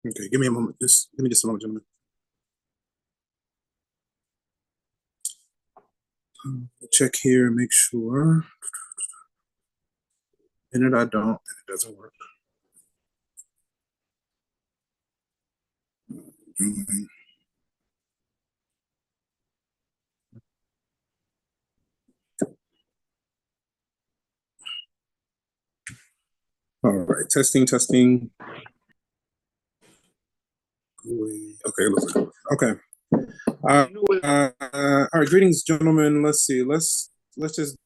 Okay, give me a moment. Just give me just a moment, gentlemen. Check here, make sure. And if I don't, then it doesn't work. All right, testing, testing. Okay, looks like okay. All right, greetings, gentlemen. Let's see. Let's just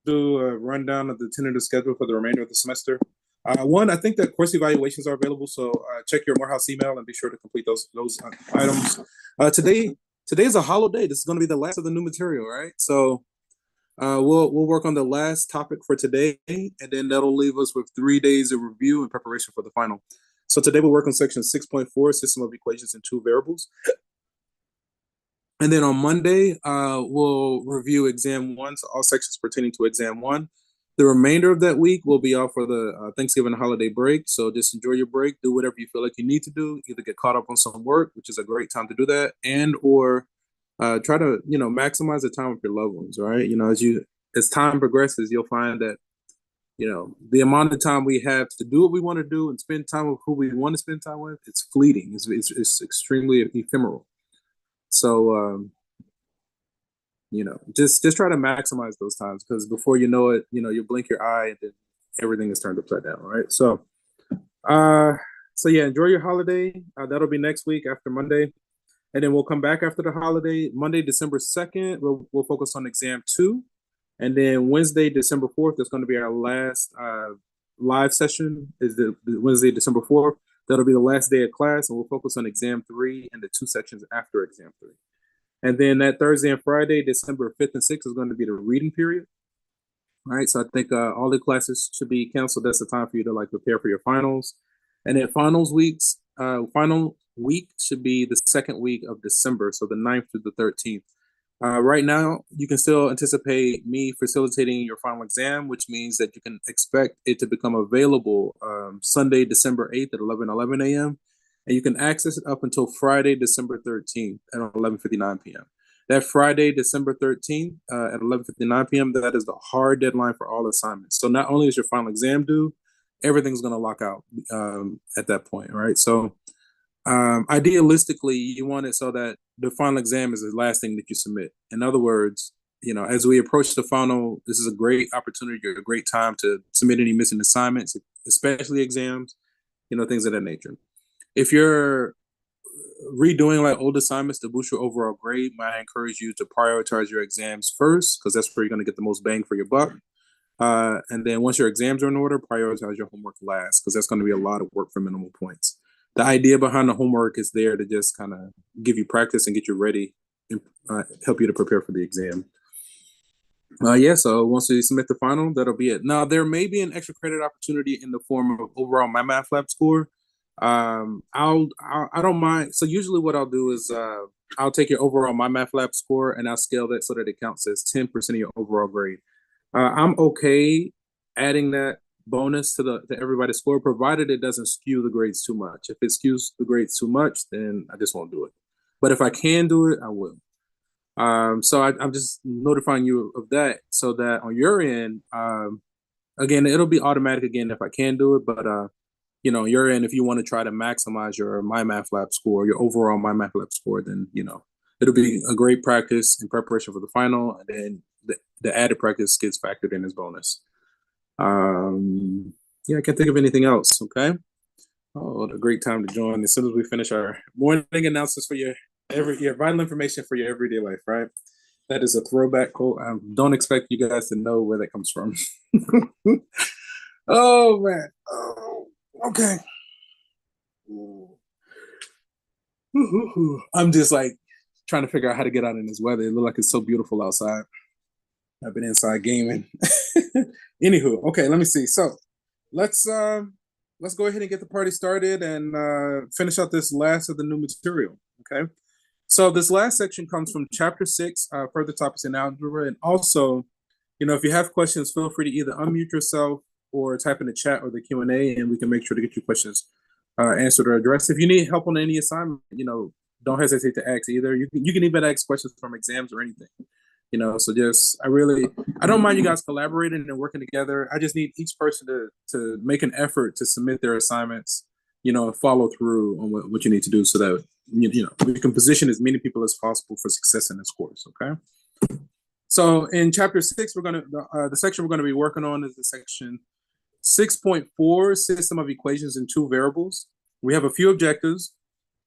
do a rundown of the tentative schedule for the remainder of the semester. One, I think that course evaluations are available, so check your Morehouse email and be sure to complete those items. Today is a holiday. This is going to be the last of the new material, right? So we'll work on the last topic for today, and then that'll leave us with 3 days of review and preparation for the final. So today we'll work on section 6.4, system of equations in two variables. And then on Monday, we'll review exam one, so all sections pertaining to exam one. The remainder of that week will be off for the Thanksgiving holiday break. So just enjoy your break, do whatever you feel like you need to do, either get caught up on some work, which is a great time to do that, and or try to, maximize the time with your loved ones, right? As time progresses, you'll find that, the amount of time we have to do what we want to do and spend time with who we want to spend time with, it's fleeting. It's extremely ephemeral. So, just try to maximize those times, because before you know it, you blink your eye and then everything is turned upside down, right? So, yeah, enjoy your holiday. That'll be next week after Monday. And then we'll come back after the holiday. Monday, December 2nd, we'll focus on exam 2. And then Wednesday, December 4th, is going to be our last live session, is the Wednesday, December 4th. That'll be the last day of class, and we'll focus on exam 3 and the 2 sections after exam 3. And then that Thursday and Friday, December 5th and 6th, is going to be the reading period. All right, so I think all the classes should be canceled. That's the time for you to prepare for your finals. And then final week should be the second week of December, so the 9th through the 13th. Right now, you can still anticipate me facilitating your final exam, which means that you can expect it to become available Sunday, December 8th at 11:11 a.m. And you can access it up until Friday, December 13th at 11:59 p.m. That Friday, December 13th at 11:59 p.m., that is the hard deadline for all assignments. So not only is your final exam due, everything's going to lock out at that point, right? So idealistically, you want it so that the final exam is the last thing that you submit. In other words, as we approach the final, this is a great opportunity, a great time to submit any missing assignments, especially exams, things of that nature. If you're redoing old assignments to boost your overall grade, I encourage you to prioritize your exams first, because that's where you're going to get the most bang for your buck. And then once your exams are in order, prioritize your homework last, because that's going to be a lot of work for minimal points. The idea behind the homework is there to just kind of give you practice and get you ready and help you to prepare for the exam. So once you submit the final, that'll be it. Now, there may be an extra credit opportunity in the form of overall My Math Lab score. I don't mind. So usually what I'll do is I'll take your overall My Math Lab score and I'll scale that so that it counts as 10% of your overall grade. I'm okay adding that bonus to everybody's score, provided it doesn't skew the grades too much. If it skews the grades too much, then I just won't do it. But if I can do it, I will. So I'm just notifying you of that, so that on your end, again, it'll be automatic again if I can do it. But on your end, if you want to try to maximize your My Math Lab score, your overall My Math Lab score, then it'll be a great practice in preparation for the final, and then the added practice gets factored in as bonus. I can't think of anything else. Okay. Oh, what a great time to join as soon as we finish our morning announcements for your vital information for your everyday life, right? That is a throwback quote. I don't expect you guys to know where that comes from. Oh man. Oh, okay. I'm just trying to figure out how to get out in this weather. It looks like it's so beautiful outside. I've been inside gaming. Anywho, okay, let me see. So let's go ahead and get the party started and finish out this last of the new material. Okay. So this last section comes from chapter 6, further topics in algebra. And also, if you have questions, feel free to either unmute yourself or type in the chat or the Q&A, and we can make sure to get your questions answered or addressed. If you need help on any assignment, don't hesitate to ask either. You can even ask questions from exams or anything. So just I don't mind you guys collaborating and working together. I just need each person to make an effort to submit their assignments, and follow through on what you need to do so that we can position as many people as possible for success in this course. Okay. So in chapter 6, the section we're gonna be working on is the section 6.4, system of equations in two variables. We have a few objectives.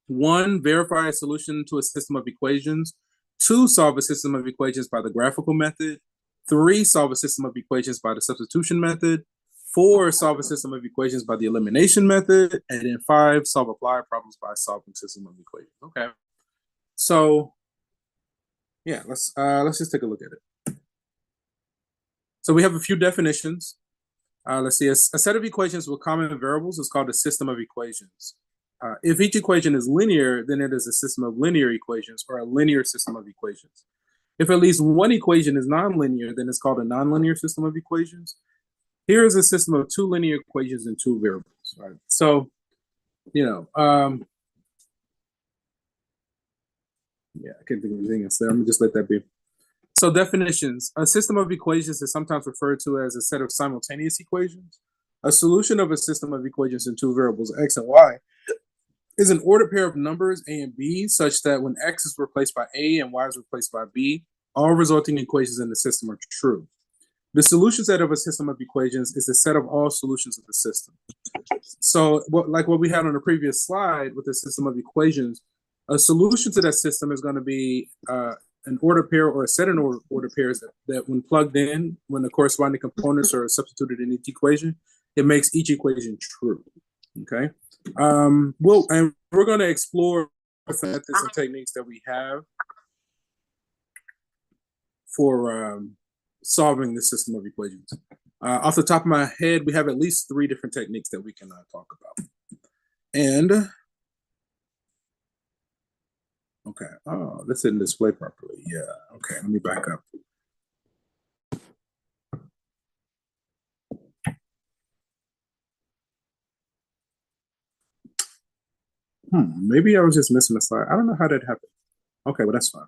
1, verify a solution to a system of equations. 2, solve a system of equations by the graphical method. 3, solve a system of equations by the substitution method. 4, solve a system of equations by the elimination method. And then 5, solve applied problems by solving system of equations. Okay. So yeah, let's just take a look at it. So we have a few definitions. Let's see, a set of equations with common variables is called a system of equations. If each equation is linear, then it is a system of linear equations or a linear system of equations. If at least one equation is nonlinear, then it's called a nonlinear system of equations. Here is a system of two linear equations and two variables, right? So, yeah, I can't think of anything else there. I'm gonna just let that be. So definitions. A system of equations is sometimes referred to as a set of simultaneous equations. A solution of a system of equations in two variables, x and y, is an ordered pair of numbers a and b such that when x is replaced by a and y is replaced by b, all resulting equations in the system are true. The solution set of a system of equations is the set of all solutions of the system. So like what we had on the previous slide with the system of equations, a solution to that system is going to be an ordered pair or a set of ordered pairs that when plugged in, when the corresponding components are substituted in each equation, it makes each equation true. Okay. And we're going to explore some methods and techniques that we have for solving the system of equations. Off the top of my head, we have at least 3 different techniques that we can talk about. And okay, oh, this didn't display properly. Yeah, okay, let me back up. Maybe I was just missing a slide. I don't know how that happened. Okay, well, that's fine.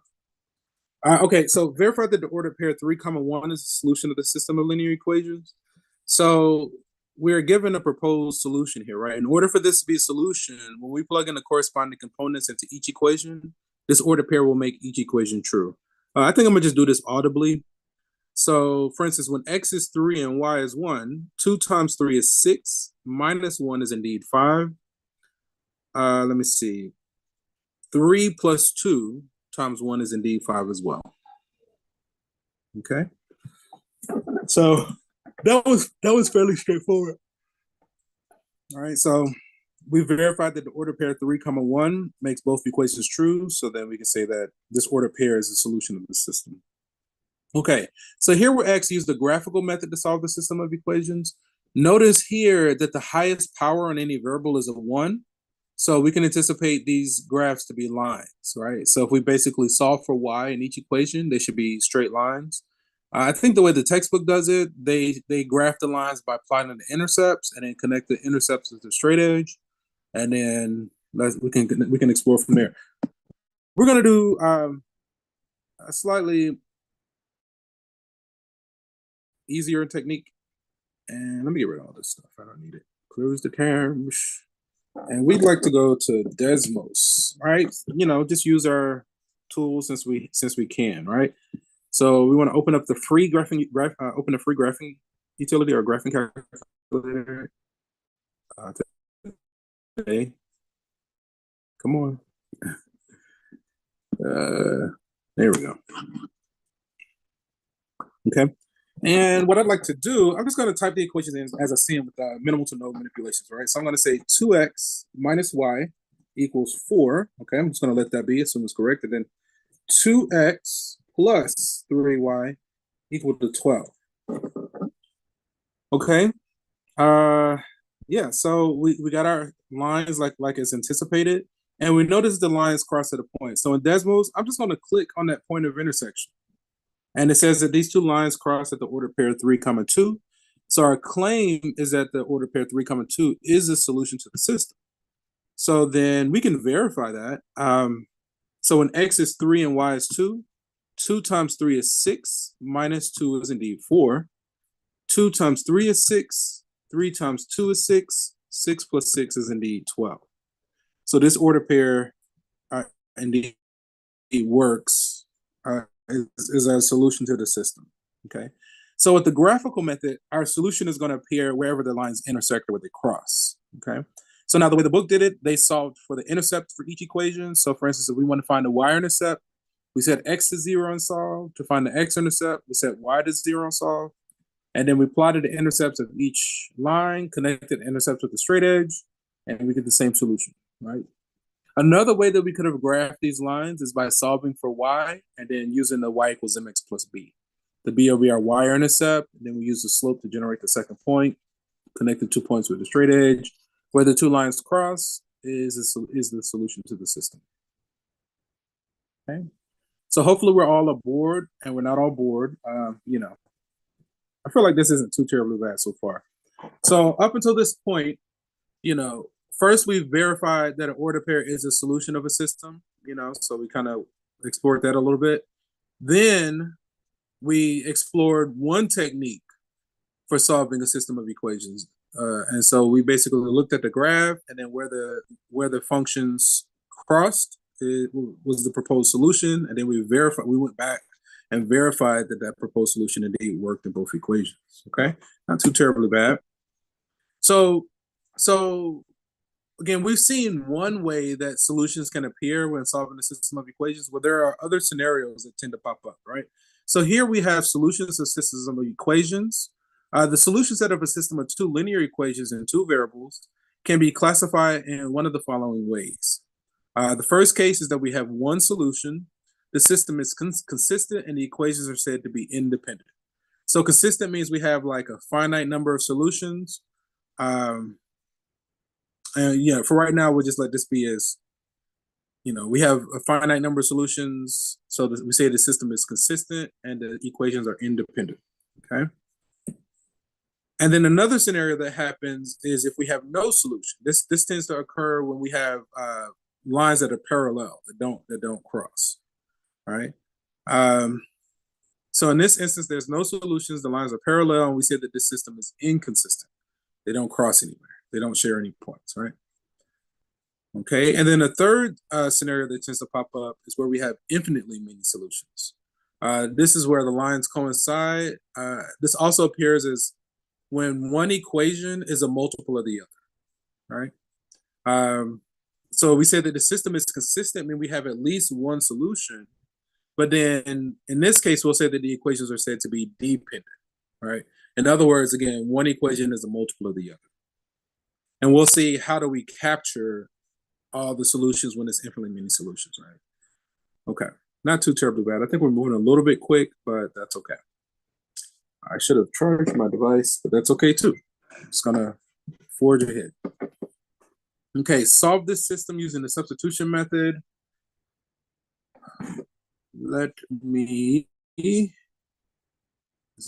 Okay, so verify that the ordered pair 3, 1 is the solution of the system of linear equations. So we're given a proposed solution here, right? In order for this to be a solution, when we plug in the corresponding components into each equation, this ordered pair will make each equation true. I think I'm gonna just do this audibly. So for instance, when x is 3 and y is 1, 2 times 3 is 6, minus 1 is indeed 5. Let me see. 3 plus 2 times 1 is indeed 5 as well. Okay. So that was fairly straightforward. All right, so we verified that the order pair 3, 1 makes both equations true, so then we can say that this order pair is the solution of the system. Okay, so here we're actually use the graphical method to solve the system of equations. Notice here that the highest power on any variable is a 1. So we can anticipate these graphs to be lines, right? So if we basically solve for y in each equation, they should be straight lines. I think the way the textbook does it, they graph the lines by plotting the intercepts and then connect the intercepts to the straight edge, and then we can explore from there. We're gonna do a slightly easier technique, and let me get rid of all this stuff. I don't need it. Close the terms. And we'd like to go to Desmos, right? Just use our tools since we can, right? So we want to open up the free graphing utility or graphing calculator today. Come on. There we go. Okay. And what I'd like to do, I'm just going to type the equation in as I see them with minimal to no manipulations, right? So I'm going to say 2x minus y equals 4. Okay, I'm just going to let that be, assume it's correct. And then 2x plus 3y equal to 12. Okay. Yeah, so we got our lines like it's anticipated. And we notice the lines cross at a point. So in Desmos, I'm just going to click on that point of intersection. And it says that these two lines cross at the order pair 3, 2. So our claim is that the order pair 3, 2 is the solution to the system. So then we can verify that. So when x is 3 and y is 2, 2 times 3 is 6, minus 2 is indeed 4. 2 times 3 is 6, 3 times 2 is 6, 6 plus 6 is indeed 12. So this order pair indeed works, is a solution to the system, okay? So with the graphical method, our solution is going to appear wherever the lines intersect or where they cross, okay? So now the way the book did it, they solved for the intercept for each equation. So for instance, if we want to find the y-intercept, we set x to 0 and solve. To find the x-intercept, we set y to 0 and solve. And then we plotted the intercepts of each line, connected the intercepts with the straight edge, and we get the same solution, right? Another way that we could have graphed these lines is by solving for y and then using the y equals mx plus b. The b will be our y-intercept, and then we use the slope to generate the second point, connect the 2 points with the straight edge. Where the 2 lines cross is the solution to the system. Okay, so hopefully we're all aboard, and we're not all bored. I feel like this isn't too terribly bad so far. So up until this point, first we've verified that an order pair is a solution of a system, so we kind of explored that a little bit. Then we explored one technique for solving a system of equations. And so we basically looked at the graph, and then where the functions crossed, it was the proposed solution. And then we went back and verified that proposed solution indeed worked in both equations. Okay, not too terribly bad. So again, we've seen one way that solutions can appear when solving a system of equations. Well, there are other scenarios that tend to pop up, right? So here we have solutions to systems of equations. The solution set of a system of 2 linear equations and 2 variables can be classified in one of the following ways. The first case is that we have one solution. The system is consistent and the equations are said to be independent. So consistent means we have like a finite number of solutions. And for right now, we'll just let this be as, we have a finite number of solutions. So we say the system is consistent and the equations are independent, okay? And then another scenario that happens is if we have no solution. This tends to occur when we have lines that are parallel, that don't cross, right? So in this instance, there's no solutions. The lines are parallel, and we say that this system is inconsistent. They don't cross anywhere. They don't share any points, right? Okay, and then a third scenario that tends to pop up is where we have infinitely many solutions. This is where the lines coincide. This also appears as when one equation is a multiple of the other, right? So we say that the system is consistent, meaning we have at least one solution. But then in this case, we'll say that the equations are said to be dependent, right? In other words, again, one equation is a multiple of the other. And we'll see how do we capture all the solutions when it's infinitely many solutions, right? Okay, not too terribly bad. I think we're moving a little bit quick, but that's okay. I should have charged my device, but that's okay too. I'm just gonna forge ahead. Okay, solve this system using the substitution method. Let me, this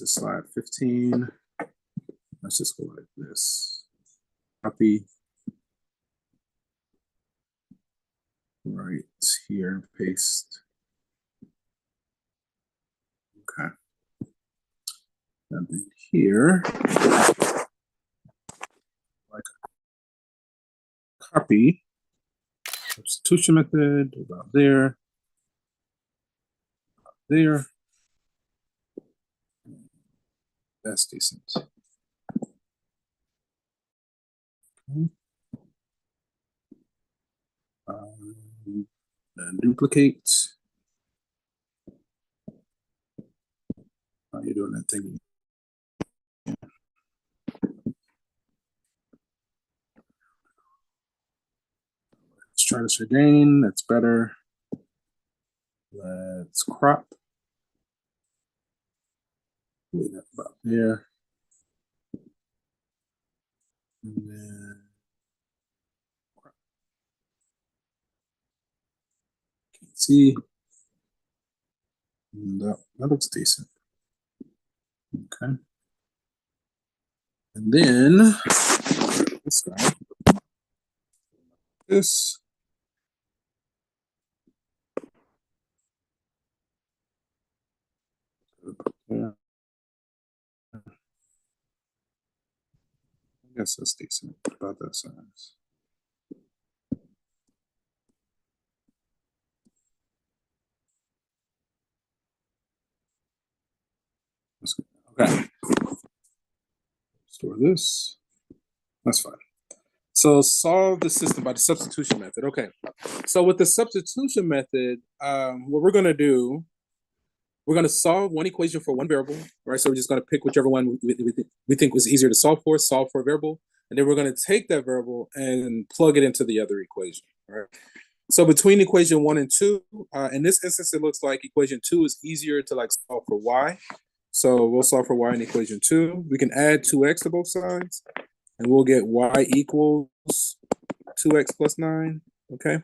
is slide 15. Let's just go like this. Copy. Right here, paste. Okay. And then here, like copy, substitution method, about there. There. That's decent. Okay. Duplicate. How are you doing that thing? Let's try this again. That's better. Let's crop. Leave that about there. And then crop. Can't see. That looks decent. Okay. And then this guy. this. Yeah. I guess that's decent, about that size. Okay. Store this. That's fine. So solve the system by the substitution method. Okay. So with the substitution method, what we're going to do, we're going to solve one equation for one variable, right? So we're just going to pick whichever one we think was easier to solve for a variable. And then we're going to take that variable and plug it into the other equation, right? So between equation 1 and 2, in this instance, it looks like equation 2 is easier to like solve for y. So we'll solve for y in equation 2. We can add 2x to both sides, and we'll get y equals 2x plus 9, okay?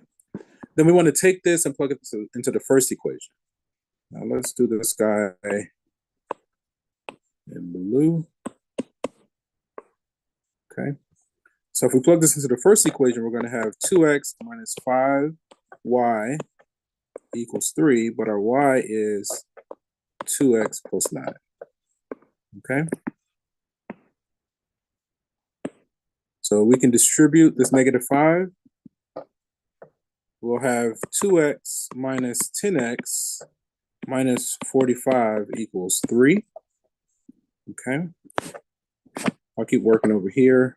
Then we want to take this and plug it into the first equation. Now let's do this guy in blue, okay? So if we plug this into the first equation, we're going to have 2x minus 5y equals 3, but our y is 2x plus 9, okay? So we can distribute this negative 5. We'll have 2x minus 10x minus 45 equals 3, okay? I'll keep working over here.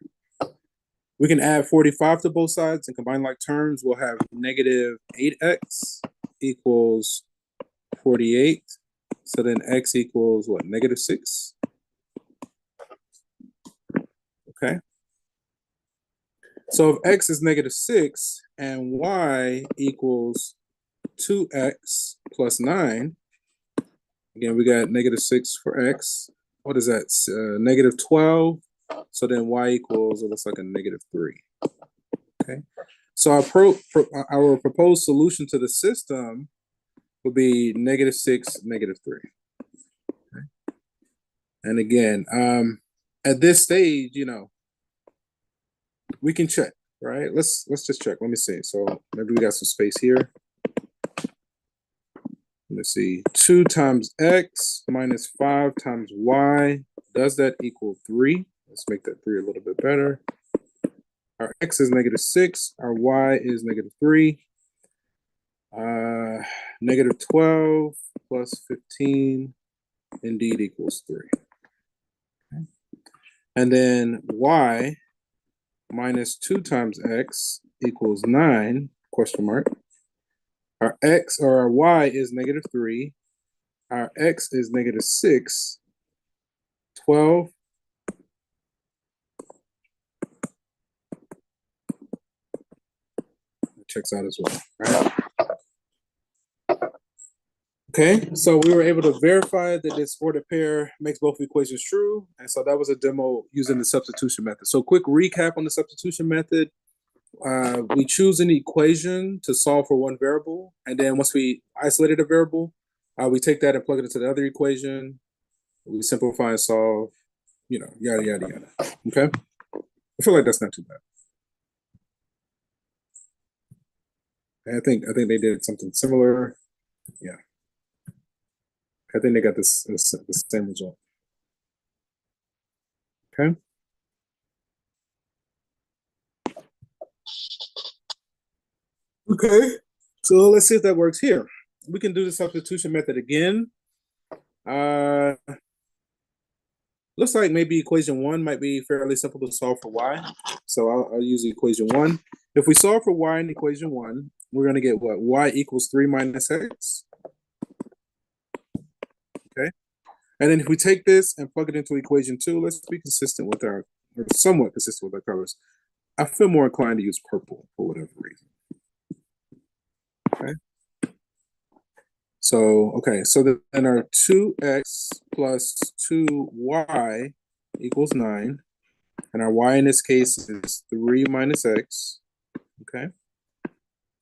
We can add 45 to both sides and combine like terms. We'll have negative 8x equals 48. So then x equals what? Negative 6. Okay. So if x is negative 6 and y equals 2x plus 9, again, we got negative 6 for x. What is that? Negative 12. So then y equals, it looks like a negative 3. Okay. So our proposed solution to the system would be negative 6, negative 3. Okay. And again, at this stage, you know, we can check, right? Let's just check. Let me see. So maybe we got some space here. Let's see. 2 times x minus 5 times y. Does that equal 3? Let's make that 3 a little bit better. Our x is negative 6. Our y is negative 3. Negative 12 plus 15 indeed equals 3. Okay. And then y minus 2 times x equals 9, question mark. Our x or our y is negative 3. Our x is negative 6. 12 checks out as well, right? Okay, so we were able to verify that this ordered pair makes both equations true. And so that was a demo using the substitution method. So quick recap on the substitution method. We choose an equation to solve for one variable. And then once we isolated a variable, we take that and plug it into the other equation. We simplify and solve, you know, yada, yada, yada. Okay? I feel like that's not too bad. I think they did something similar. Yeah. I think they got the same result. Okay. Okay. So let's see if that works here. We can do the substitution method again. Looks like maybe equation 1 might be fairly simple to solve for y. So I'll use equation 1. If we solve for y in equation 1, we're going to get what? Y equals 3 minus x. Okay. And then if we take this and plug it into equation 2, let's be consistent with or somewhat consistent with our colors. I feel more inclined to use purple for whatever reason. Okay. So, okay, so then our 2x plus 2y equals 9. And our y in this case is 3 minus x. Okay.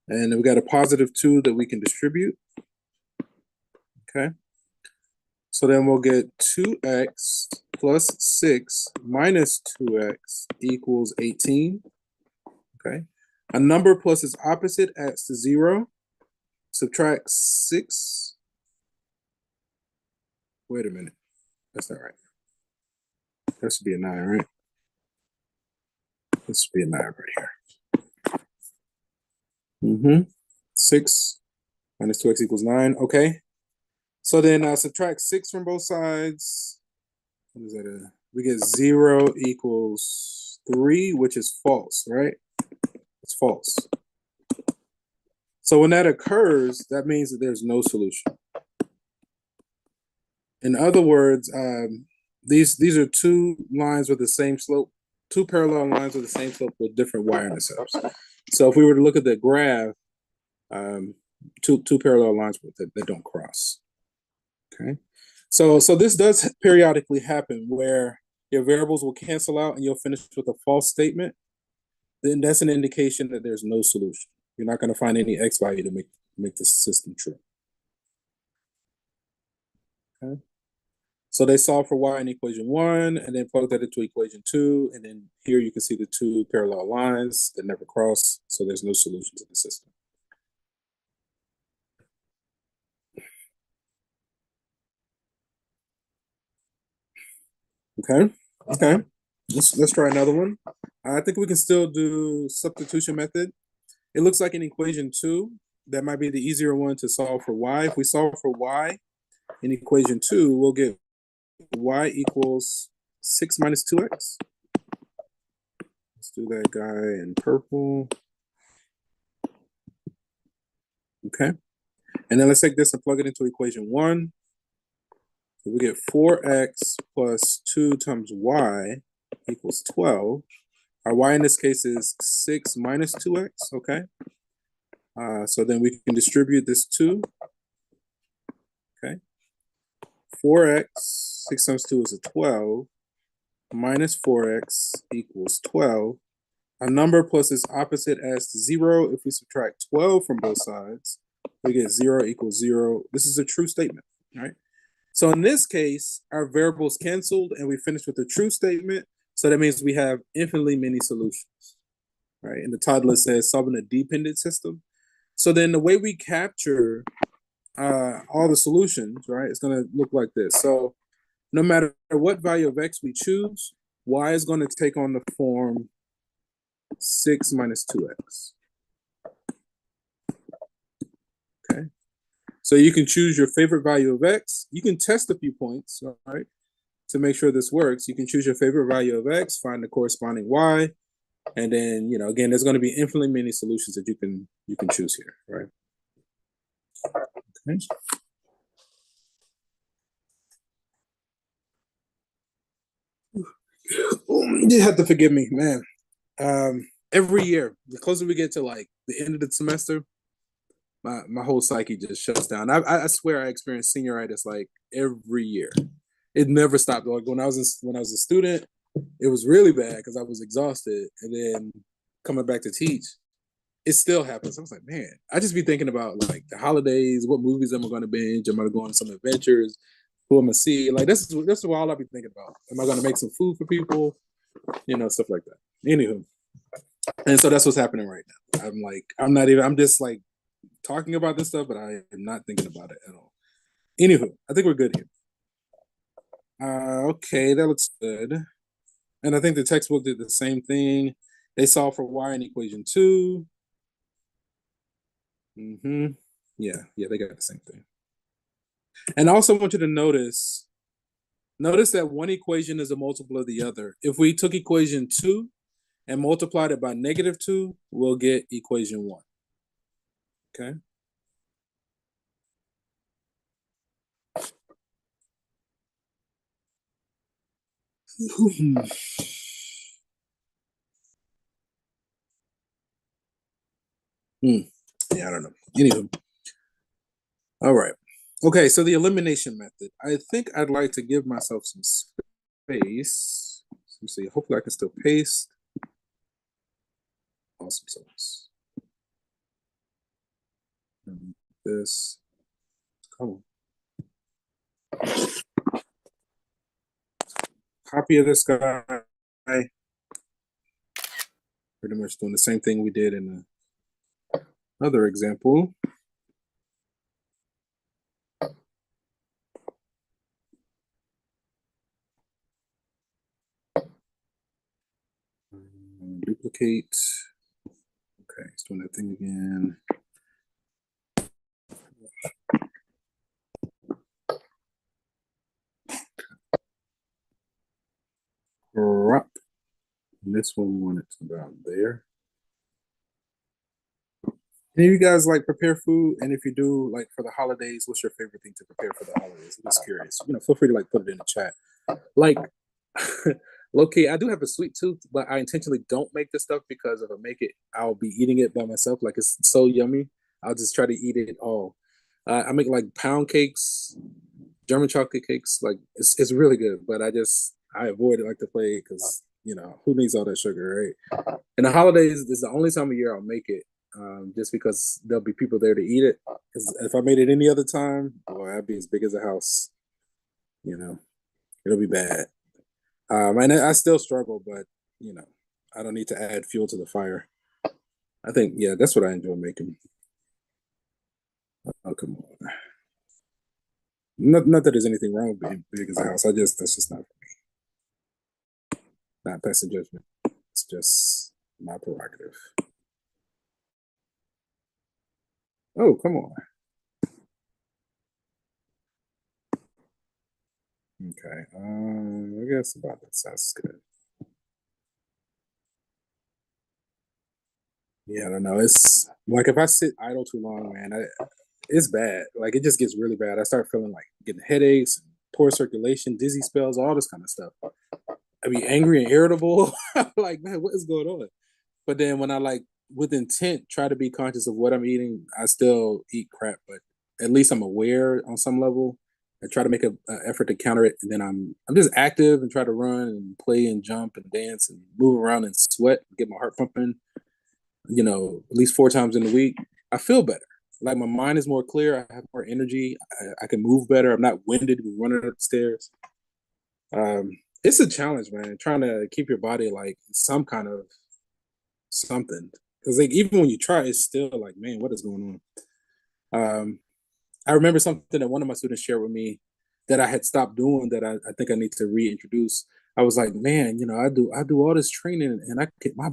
And then we got a positive 2 that we can distribute. Okay. So then we'll get 2x plus 6 minus 2x equals 18. Okay. A number plus its opposite adds to 0. Subtract 6. Wait a minute. That's not right. That should be a 9, right? This should be a 9 right here. 6 minus 2x equals 9. Okay. So then subtract 6 from both sides. What is that? We get 0 equals 3, which is false, right? It's false. So when that occurs, that means that there's no solution. In other words, these are two lines with the same slope, two parallel lines with the same slope with different y-intercepts. So if we were to look at the graph, two parallel lines that don't cross. Okay, so this does periodically happen where your variables will cancel out and you'll finish with a false statement. Then that's an indication that there's no solution. You're not going to find any x value to make the system true. Okay. So they solve for y in equation 1 and then plug that into equation 2. And then here you can see the two parallel lines that never cross. So there's no solution to the system. Okay. Let's try another one. I think we can still do substitution method. It looks like in equation 2, that might be the easier one to solve for y. If we solve for y in equation 2, we'll get y equals 6 minus 2x. Let's do that guy in purple. Okay. And then let's take this and plug it into equation 1. So we get 4x plus 2 times y equals 12. Our y in this case is 6 minus 2x, okay? So then we can distribute this 2. Okay. 4x, 6 times 2 is a 12, minus 4x equals 12. A number plus its opposite adds to 0. If we subtract 12 from both sides, we get 0 equals 0. This is a true statement, right? So in this case, our variables canceled and we finished with a true statement. So that means we have infinitely many solutions, right? And the title says solving a dependent system. So then the way we capture all the solutions, right, it's going to look like this. So no matter what value of x we choose, y is going to take on the form 6 minus 2x. Okay. So you can choose your favorite value of x. You can test a few points, right, to make sure this works. You can choose your favorite value of x, find the corresponding y, and then, you know, again, there's going to be infinitely many solutions that you can choose here, right? Okay. You have to forgive me, man. Every year, the closer we get to like the end of the semester, my whole psyche just shuts down. I swear I experienced senioritis like every year. It never stopped. Like when I was a student, it was really bad because I was exhausted, and then coming back to teach, it still happens. I was like, man, I just be thinking about like the holidays, what movies am I going to binge? Am I going to go on some adventures? Who am I see? Like this is all I'll be thinking about. Am I going to make some food for people? You know, stuff like that. Anywho, and so that's what's happening right now. I'm just like talking about this stuff, but I am not thinking about it at all. Anywho, I think we're good here. Okay, that looks good. And I think the textbook did the same thing. They solved for y in equation 2. Yeah, they got the same thing. And I also want you to notice that one equation is a multiple of the other. If we took equation 2 and multiplied it by -2, we'll get equation 1. Okay. Yeah, I don't know. Anywho. All right. Okay, so the elimination method. I think I'd like to give myself some space. Let me see. Hopefully I can still paste. Awesome sauce. This. Come on. Copy of this guy. Pretty much doing the same thing we did in the other example. Duplicate. Okay, it's doing that thing again. Crop. And this one we want it to about there. Any of you guys like prepare food? And if you do, like for the holidays, what's your favorite thing to prepare for the holidays? I'm just curious. Feel free to like put it in the chat. Like, low key, I do have a sweet tooth, but I intentionally don't make this stuff because if I make it, I'll be eating it by myself. Like it's so yummy. I'll just try to eat it all. I make like pound cakes, German chocolate cakes. Like it's really good, but I avoid it like the plague because who needs all that sugar, right? And the holidays is the only time of year I'll make it, just because there'll be people there to eat it. Because if I made it any other time, boy, I'd be as big as a house. It'll be bad. And I still struggle, but I don't need to add fuel to the fire. I think, yeah, that's what I enjoy making. Oh, come on. Not that there's anything wrong with being big as a house. That's just not for me. Not passing judgment. It's just my prerogative. Oh, come on. Okay. I guess about that sounds good. Yeah, I don't know. It's like if I sit idle too long, man, it's bad. Like it just gets really bad. I start feeling like getting headaches, poor circulation, dizzy spells, all this kind of stuff. I be angry and irritable. Like, man, what is going on? But then when I like with intent try to be conscious of what I'm eating, I still eat crap. But at least I'm aware on some level. I try to make an effort to counter it, and then I'm just active and try to run and play and jump and dance and move around and sweat, and get my heart pumping. At least 4 times in the week. I feel better. Like my mind is more clear. I have more energy. I can move better. I'm not winded with running up the stairs. It's a challenge, man. Trying to keep your body like some kind of something. Because like even when you try, it's still like, man, what is going on? I remember something that one of my students shared with me that I had stopped doing that I think I need to reintroduce. I was like, man, I do all this training and I get my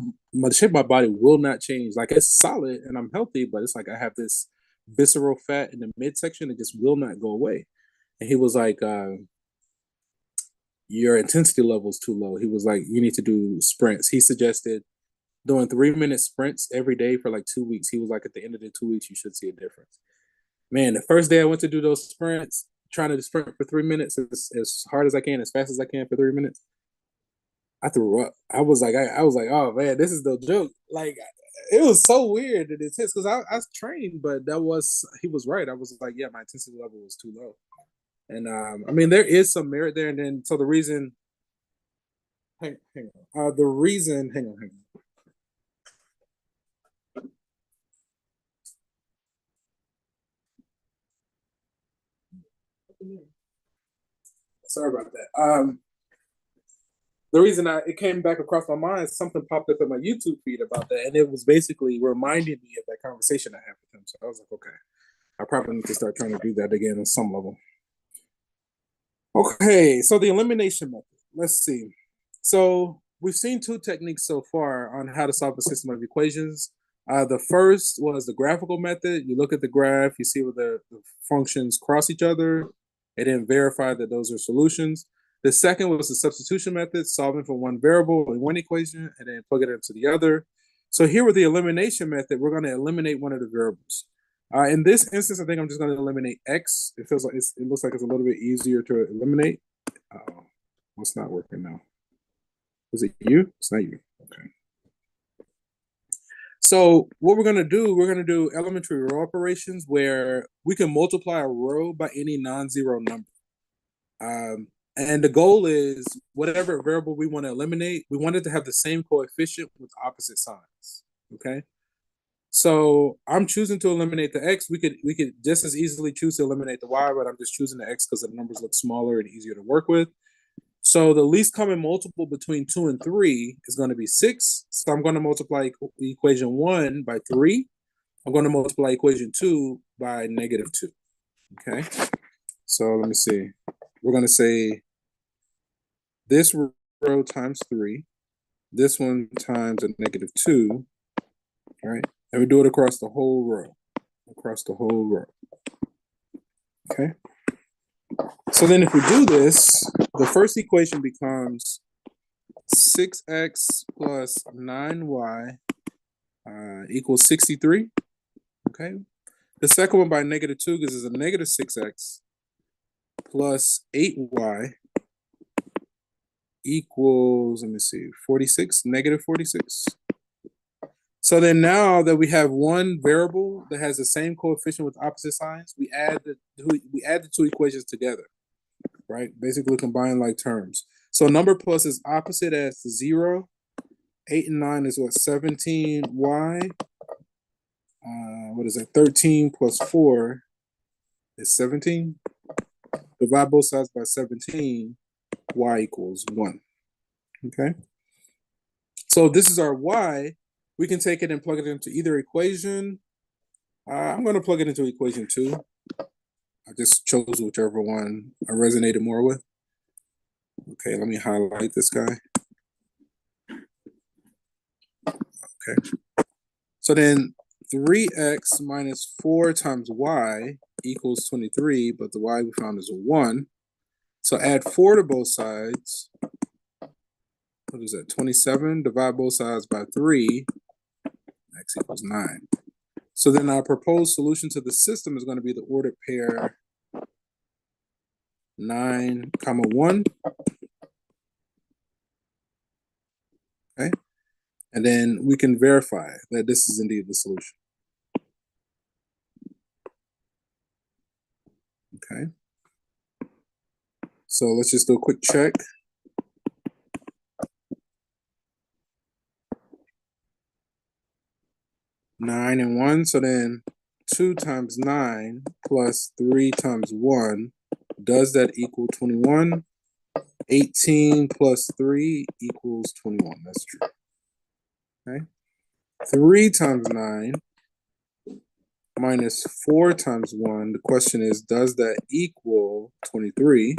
shape of my body will not change. Like it's solid and I'm healthy, but it's like I have this visceral fat in the midsection that just will not go away. And he was like, your intensity level is too low. He was like, you need to do sprints. He suggested doing 3-minute sprints every day for like 2 weeks. He was like, at the end of the 2 weeks, you should see a difference. Man, the first day I went to do those sprints, trying to sprint for 3 minutes as hard as I can, as fast as I can for 3 minutes, I threw up. I was like, oh man, this is no joke. Like, it was so weird and intense because I trained, but he was right. I was like, yeah, my intensity level was too low. And I mean, there is some merit there. And then, so the reason, hang on. Hang on. Sorry about that. The reason it came back across my mind, something popped up in my YouTube feed about that, and it was basically reminding me of that conversation I had with him. So I was like, okay, I probably need to start trying to do that again on some level. Okay, so the elimination method. Let's see. So we've seen 2 techniques so far on how to solve a system of equations. The first was the graphical method. You look at the graph, you see where the functions cross each other, and then verify that those are solutions. The second was the substitution method, solving for one variable in one equation and then plug it into the other. So here with the elimination method, we're going to eliminate one of the variables. In this instance, I think I'm just going to eliminate x. It feels like it looks like it's a little bit easier to eliminate. What's not working now? Is it you? It's not you. Okay. So what we're going to do elementary row operations where we can multiply a row by any non-zero number. And the goal is whatever variable we want to eliminate, we want it to have the same coefficient with opposite signs. Okay. So I'm choosing to eliminate the x. We could just as easily choose to eliminate the y, but I'm just choosing the x because the numbers look smaller and easier to work with. So the least common multiple between 2 and 3 is going to be 6. So I'm going to multiply equation 1 by 3. I'm going to multiply equation 2 by -2. Okay. So let me see. We're going to say this row times 3, this one times a -2, all right? And we do it across the whole row, okay? So then if we do this, the first equation becomes 6x plus 9y equals 63, okay? The second one by -2 gives us a -6x plus 8y equals, let me see, 46, -46. So then now that we have one variable that has the same coefficient with opposite signs, we add the two equations together, right? Basically combine like terms. So number plus is opposite as 0. 8 and 9 is what, 17y. What is that? 13 plus 4 is 17. Divide both sides by 17. Y equals 1. Okay. So this is our y. We can take it and plug it into either equation. I'm going to plug it into equation 2. I just chose whichever one I resonated more with. Okay, let me highlight this guy. Okay. So then 3x minus 4 times y equals 23, but the y we found is a 1. So add 4 to both sides. What is that? 27. Divide both sides by 3. X equals 9. So then our proposed solution to the system is going to be the ordered pair 9, 1. Okay. And then we can verify that this is indeed the solution. Okay. So let's just do a quick check. 9 and 1. So then 2 times 9 plus 3 times 1. Does that equal 21? 18 plus 3 equals 21. That's true. Okay. 3 times 9 minus 4 times 1. The question is, does that equal 23?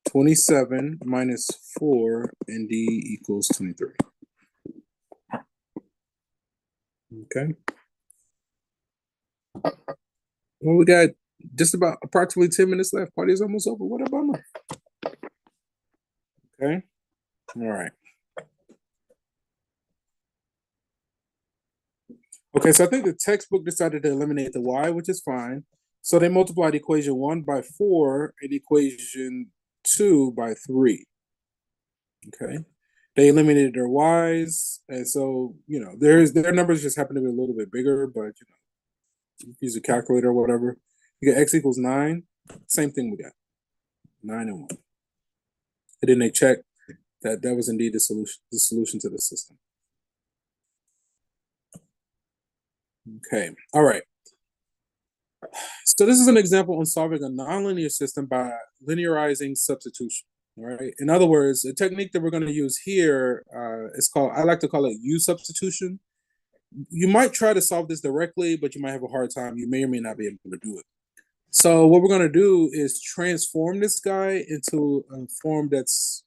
27 minus 4 and D equals 23. Okay. Well, we got just about approximately 10 minutes left. Party is almost over. What a bummer. Okay. All right. Okay, so I think the textbook decided to eliminate the y, which is fine. So they multiplied equation 1 by 4 and equation 2 by 3. Okay. They eliminated their y's, and so their numbers just happen to be a little bit bigger, but use a calculator or whatever. You got x equals 9. Same thing we got. 9 and 1. And then they checked that was indeed the solution to the system. Okay. All right. So this is an example on solving a nonlinear system by linearizing substitution. All right. In other words, the technique that we're going to use here is called, I like to call it U substitution. You might try to solve this directly, but you might have a hard time. You may or may not be able to do it. So what we're going to do is transform this guy into a form that's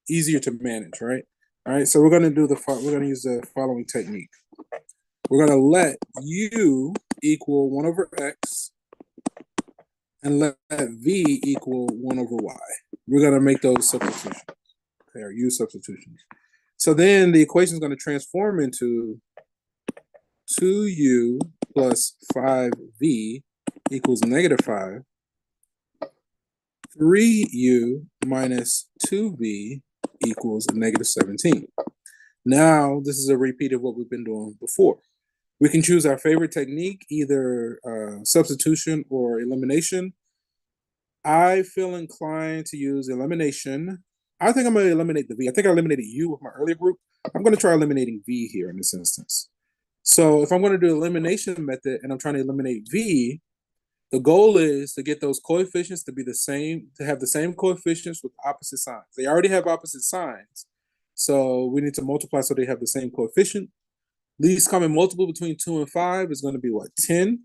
easier to manage, right? All right. So we're going to use the following technique. We're going to let U equal 1 over X and let V equal 1 over Y. We're going to make those substitutions. Okay, or U substitutions. So then the equation is going to transform into 2U plus 5V equals -5. 3U minus 2V equals -17. Now, this is a repeat of what we've been doing before. We can choose our favorite technique, either substitution or elimination. I feel inclined to use elimination. I think I'm going to eliminate the V. I think I eliminated U with my earlier group. I'm going to try eliminating V here in this instance. So if I'm going to do elimination method and I'm trying to eliminate V, The goal is to get those coefficients to be the same, to have the same coefficients with opposite signs. They already have opposite signs, so we need to multiply so they have the same coefficient. Least common multiple between 2 and 5 is going to be what? 10.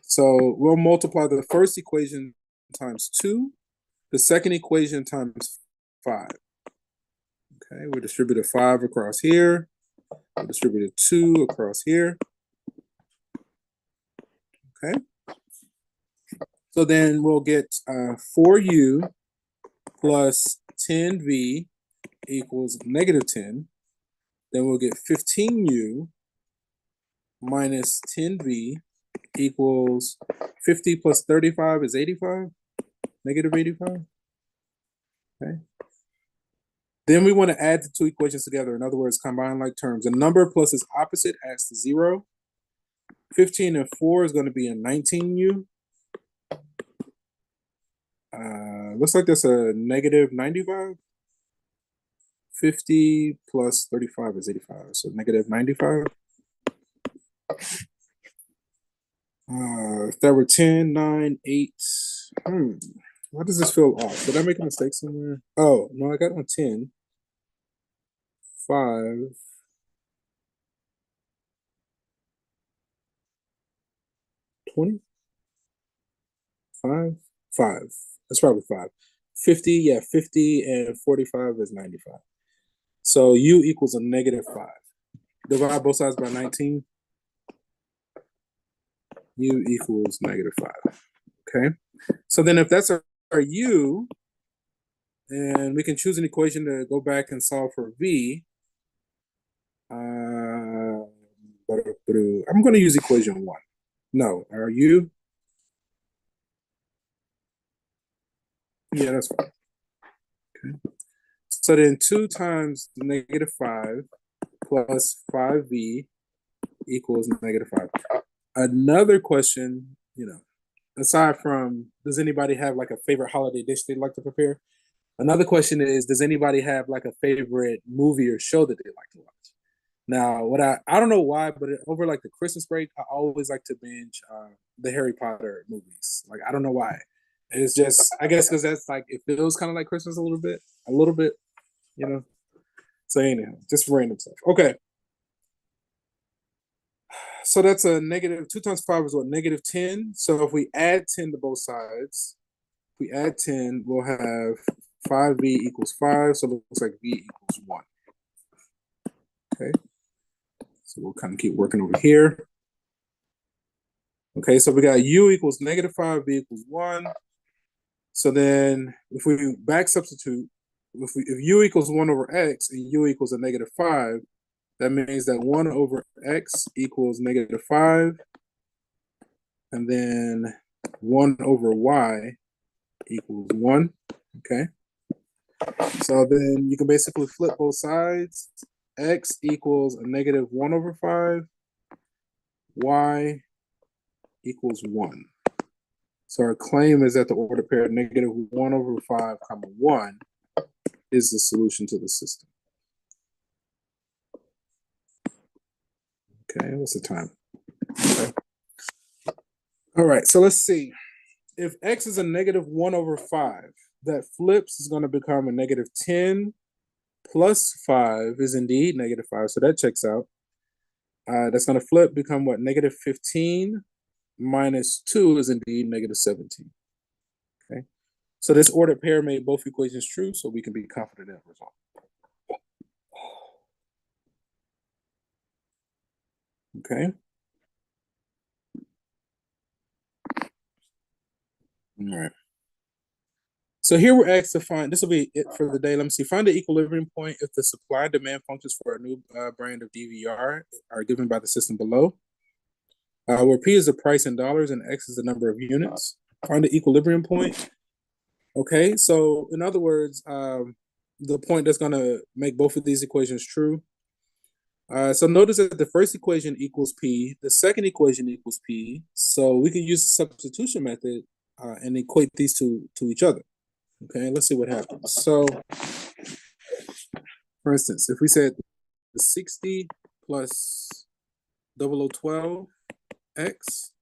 So we'll multiply the first equation times 2, the second equation times 5. Okay, we distributed 5 across here. We distributed 2 across here. Okay. So then we'll get 4u plus 10v equals negative 10. Then we'll get 15u minus 10v equals 50 plus 35 is 85, negative 85. Okay. Then we want to add the two equations together. In other words, combine like terms. A number plus its opposite adds to 0. 15 and 4 is going to be a 19u. Looks like that's a negative 95. 50 plus 35 is 85, so negative 95. If that were 10, 9, 8. Why does this feel off? Did I make a mistake somewhere? Oh, no, I got on 10. 5. 20? 5? 5. That's probably 5. 50, yeah, 50 and 45 is 95. So u equals a negative 5. Divide both sides by 19. U equals negative 5. Okay. So then if that's our u, and we can choose an equation to go back and solve for v. I'm going to use equation 1. No, our u. Yeah, that's fine. Okay. So then 2 times negative 5 plus 5v equals negative 5. Another question, aside from, does anybody have like a favorite holiday dish they'd like to prepare? Another question is, does anybody have like a favorite movie or show that they like to watch? Now, what I don't know why, but over like the Christmas break, I always like to binge the Harry Potter movies. Like, I don't know why. It's just, I guess, because that's like, it feels kind of like Christmas a little bit, So anyhow, just random stuff. Okay. So that's a negative. 2 times 5 is what? Negative 10. So if we add 10 to both sides, if we add 10, we'll have 5v equals 5. So it looks like v equals 1. Okay. So we'll kind of keep working over here. Okay, so we got u equals negative 5, v equals 1. So then if we back substitute, if u equals 1 over x and u equals a negative 5, that means that 1 over x equals negative 5. And then 1 over y equals 1. Okay. So then you can basically flip both sides. X equals a negative 1 over 5. Y equals 1. So our claim is that the order pair negative 1 over 5 comma 1 is the solution to the system. Okay, what's the time? Okay. All right, so let's see. If x is a negative 1 over 5, that flips is going to become a negative 10 plus 5 is indeed negative 5, so that checks out. That's going to flip, become what? Negative 15 minus 2 is indeed negative 17. Okay, so this ordered pair made both equations true, so we can be confident in the result. Okay. All right. So here we're asked to find, this will be it for the day. Let me see, find the equilibrium point if the supply and demand functions for a new brand of DVR are given by the system below, where P is the price in dollars and X is the number of units. Find the equilibrium point. Okay, so in other words, the point that's going to make both of these equations true. So notice that the first equation equals P, the second equation equals P, so we can use the substitution method and equate these two to each other. Okay, let's see what happens. So, for instance, if we said 60 plus 0012x,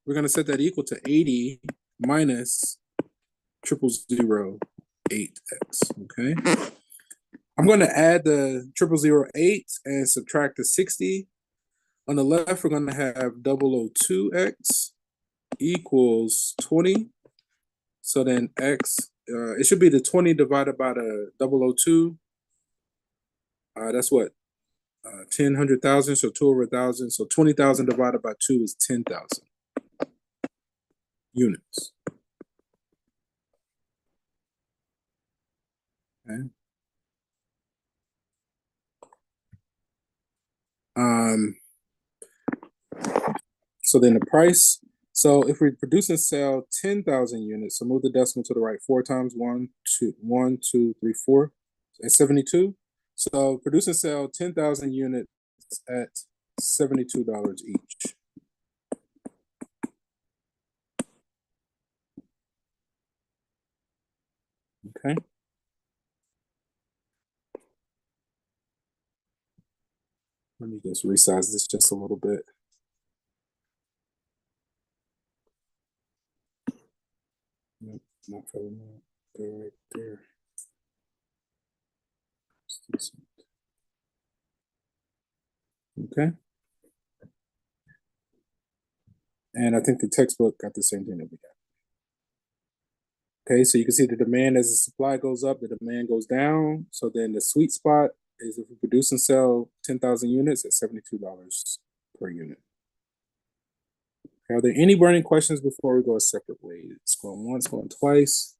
we're going to set that equal to 80 minus 0008x, okay? I'm going to add the 0008 and subtract the 60. On the left, we're going to have 002x equals 20. So then x, it should be the 20 divided by the 002. That's what? 10, 100,000, so 2 over 1,000. So 20,000 divided by 2 is 10,000 units. Okay. So then the price. So if we produce and sell 10,000 units, so move the decimal to the right 4 times 1, 2, 1, 2, 3, 4, at 72. So produce and sell 10,000 units at $72 each. Okay. Let me just resize this just a little bit. Nope, not very much. They're right there. Okay. And I think the textbook got the same thing that we got. Okay, so you can see the demand as the supply goes up, the demand goes down. So then the sweet spot is if we produce and sell 10,000 units at $72 per unit. Are there any burning questions before we go a separate way? It's going once, going twice.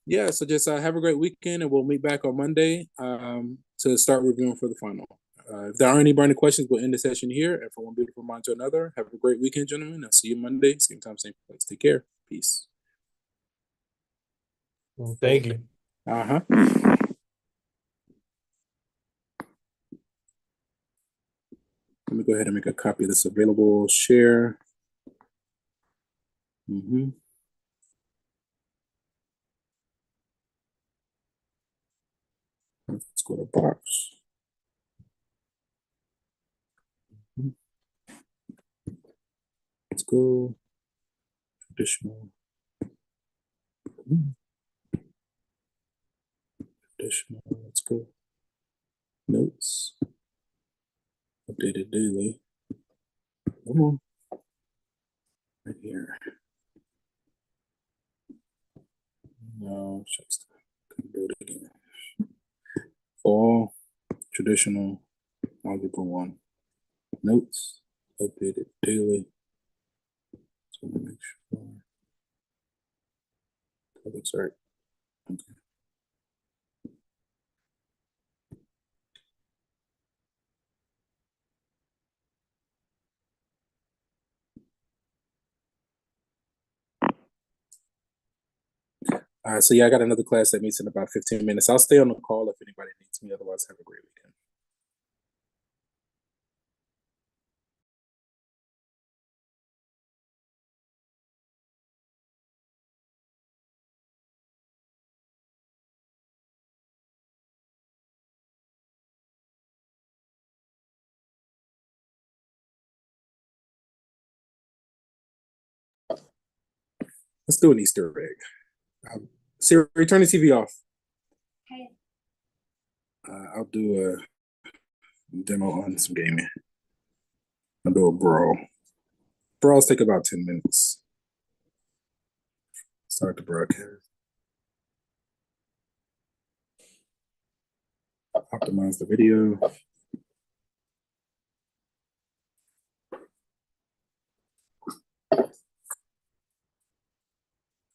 Yeah, so just have a great weekend, and we'll meet back on Monday to start reviewing for the final. If there aren't any burning questions, we'll end the session here. And from one beautiful mind to another, have a great weekend, gentlemen. I'll see you Monday, same time, same place. Take care. Peace. Thank you. Let me go ahead and make a copy of this available. Share. Let's go to box. Let's go. Traditional. Traditional. Let's go. Notes. Updated daily. Come on. Right here. No, shucks. Couldn't do it again. Fall. Traditional. Algebra 1. Notes. Updated daily. So let me make sure that looks right. Okay. All right, so yeah, I got another class that meets in about 15 minutes. I'll stay on the call if anybody needs me. Otherwise, have a great weekend. Let's do an Easter egg. Siri, turn the TV off. Okay. I'll do a demo on some gaming. I'll do a brawl. Brawls take about 10 minutes. Start the broadcast. Optimize the video.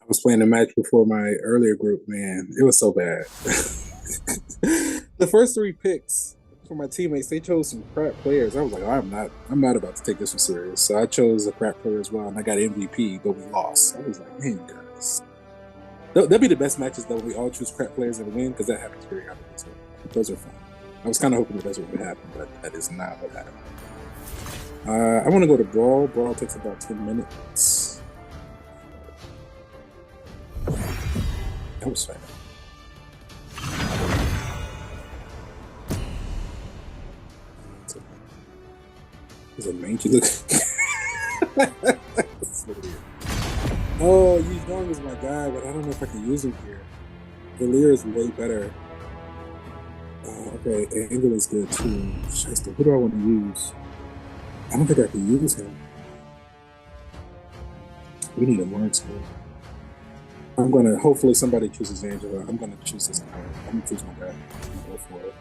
I was playing a match before my earlier group, man. It was so bad. The first 3 picks for my teammates, they chose some crap players. I was like, I'm not about to take this one serious. So I chose a crap player as well, and I got MVP, but we lost. I was like, man, guys. That'd be the best matches though. We all choose crap players and win, because that happens periodically. So those are fun. I was kind of hoping that that's what would happen, but that is not what happened. I want to go to Brawl. Brawl takes about 10 minutes. That was fun. He's a mangy look. That's so weird. Oh, Yu Zhong is my guy, but I don't know if I can use him here. Valir is way better. Okay, Angle is good too. Shiesty, who do I want to use? I don't think I can use him. We need a marksman. I'm gonna. Hopefully, somebody chooses Angela. I'm gonna choose this guy. I'm gonna choose my guy. I'm gonna go for it.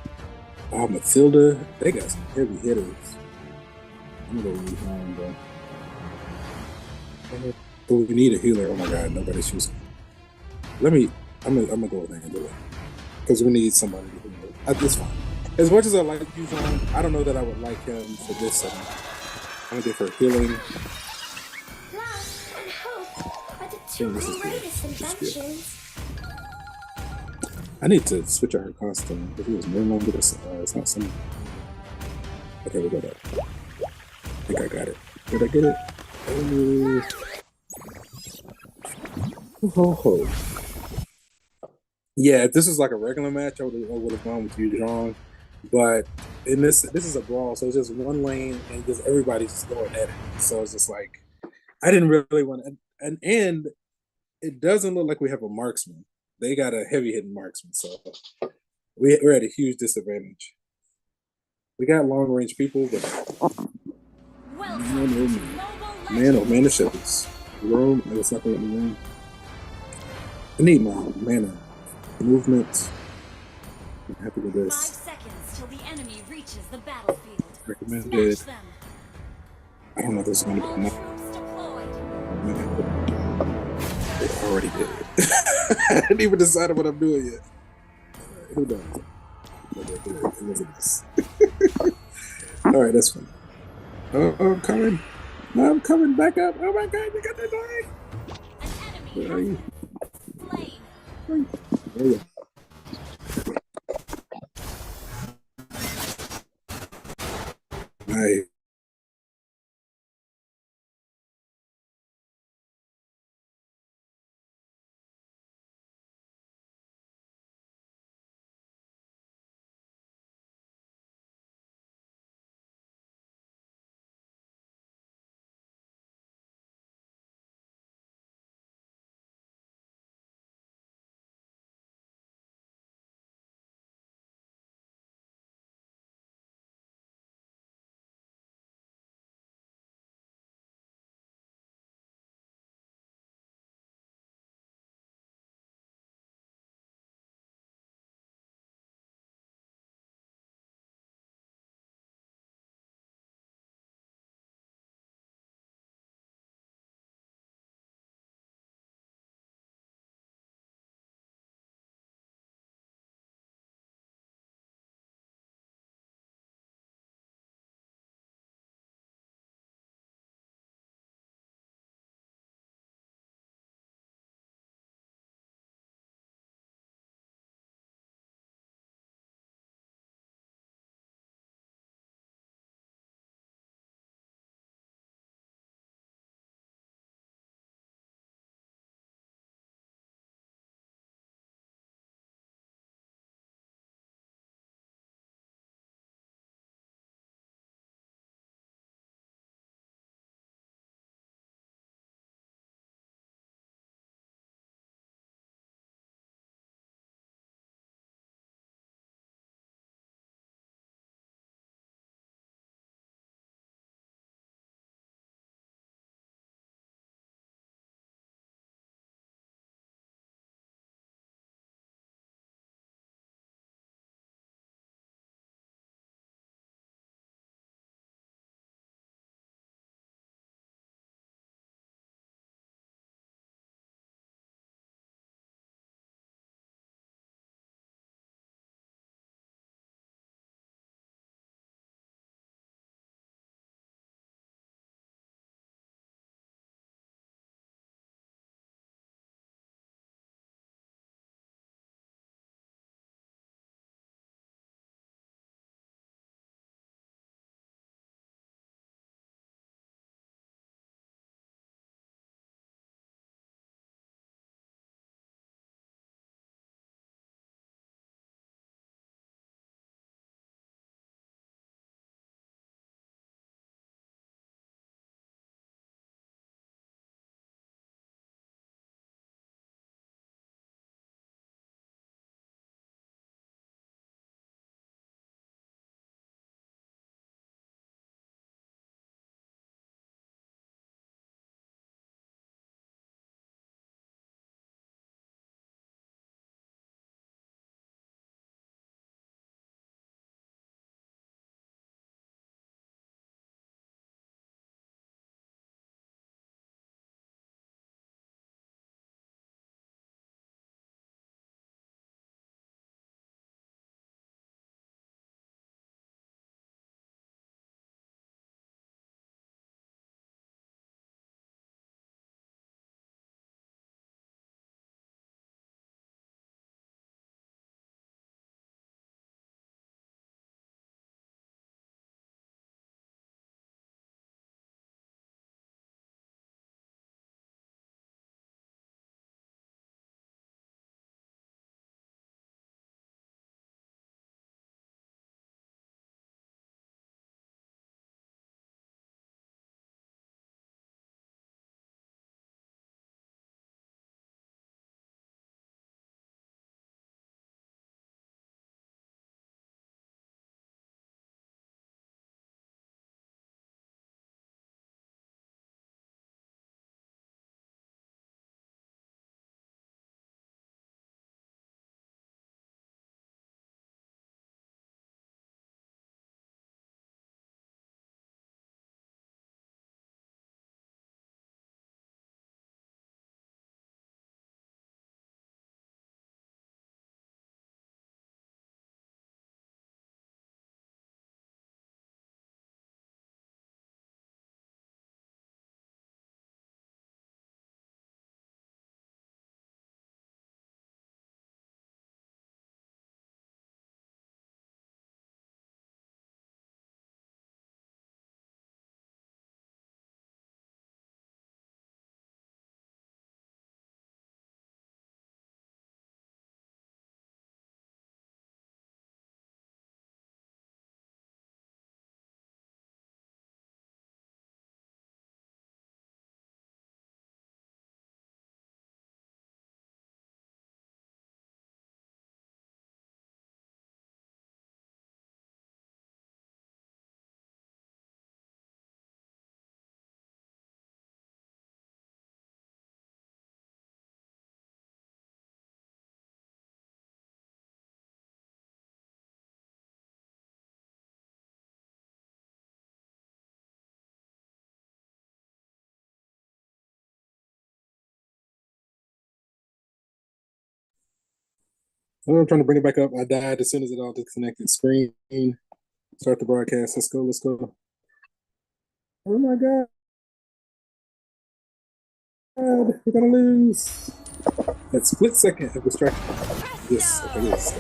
Mathilda. They got some heavy hitters. I'm gonna go with him, but we need a healer. Oh my god, nobody's choosing. Let me. I'm gonna go with Angela because we need somebody to heal. It's fine. As much as I like Yuzhan, I don't know that I would like him for this setting. I'm gonna give her healing. Love and hope are the two Damn, this is good. greatest This is good. inventions. I need to switch out her costume because it was no longer this. It's not some. Okay, we got that. I think I got it. Did I get it? Oh, ho, ho. Yeah, if this is like a regular match, I would have gone with Yuzhan. But in this is a brawl, so it's just one lane and just everybody's just going at it. So it's just like I didn't really want to, and it doesn't look like we have a marksman. They got a heavy hitting marksman, so we're at a huge disadvantage. We got long range people, but man, oh man, the shepherds. Roam, and it's not gonna let me roam. I need my mana movement. I'm happy with this. 5 seconds till the enemy reaches the battlefield. Recommended. Smash them. I don't know if this is gonna be All enough. troops deployed. It already did. I didn't even decide what I'm doing yet. Right, who knows? It wasn't this. All right, that's fine. Oh, I'm coming. I'm coming back up. Oh my god, we got to die. An enemy Where are you? slain. There you go. Nice. I'm trying to bring it back up. I died as soon as it all disconnected. Screen. Start the broadcast. Let's go. Let's go. Oh my God. We're gonna lose. That split second of distraction. Yes, okay, yes.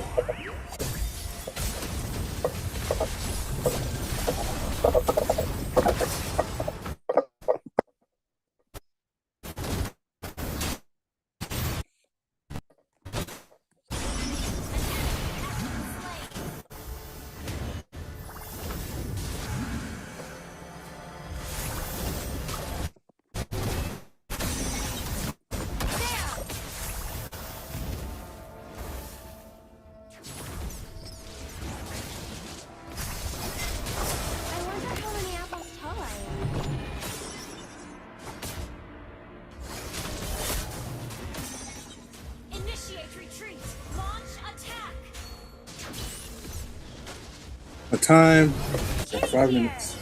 I wonder how many apples tall I am. Initiate retreat. Launch attack. A time. 5 minutes.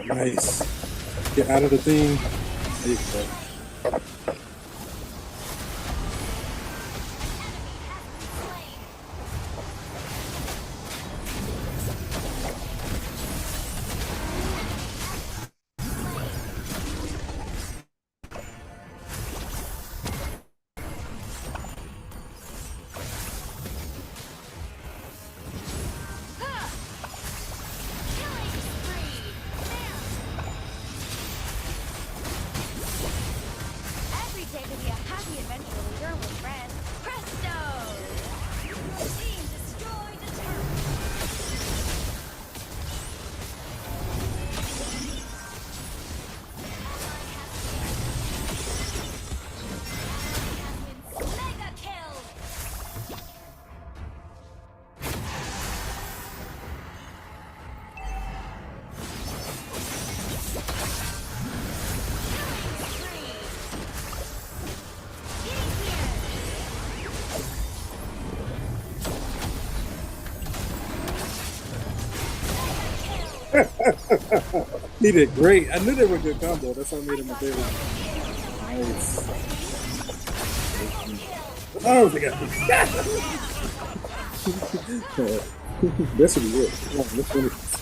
Nice. Get out of the thing. There you go. Every day to be a happy adventure leader with friends. Presto! Your team destroyed the turret. Mega kill! He did great. I knew they were a good combo. That's why I made him a favorite. Nice. Oh, they got me. This will be good. Come on, let's finish this.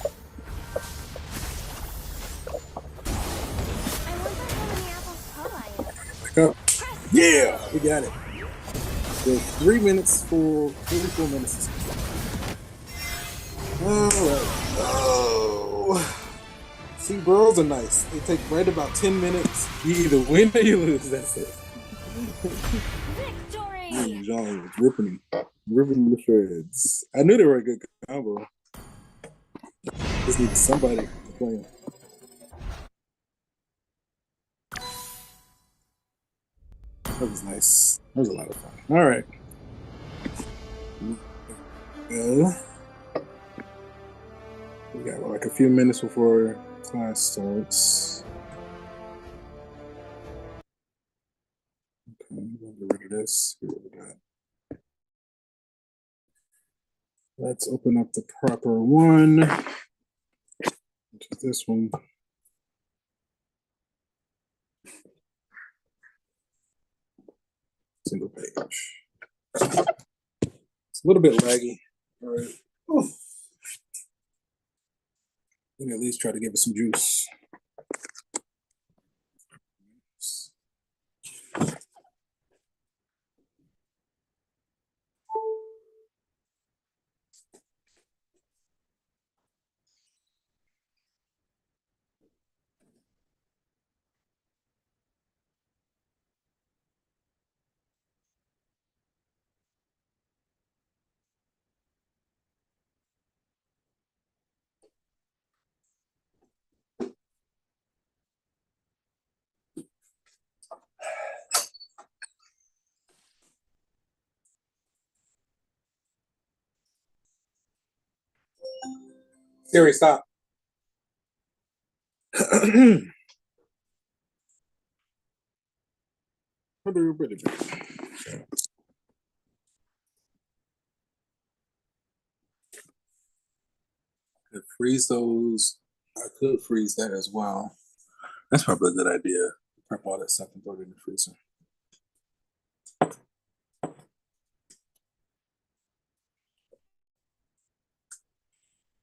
I wonder how many apples tall I am. Back up. Yeah, we got it. So 3 minutes full, 34 minutes. All right. Oh. See, bros are nice. They take right about 10 minutes. You either win or you lose. That's it. Victory! John was ripping the shreds. I knew they were a good combo. Just need somebody to play them. That was nice. That was a lot of fun. All right. Well, we got like a few minutes before class starts. Okay, I'm gonna get rid of this. Get rid of that. Let's open up the proper one. Which is this one. Single page. It's a little bit laggy. All right. Oh. Let me at least try to give it some juice. Siri, stop. Could freeze those. I could freeze that as well. That's probably a good idea. Prep all that stuff and throw it in the freezer.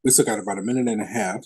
We still got about a minute and a half.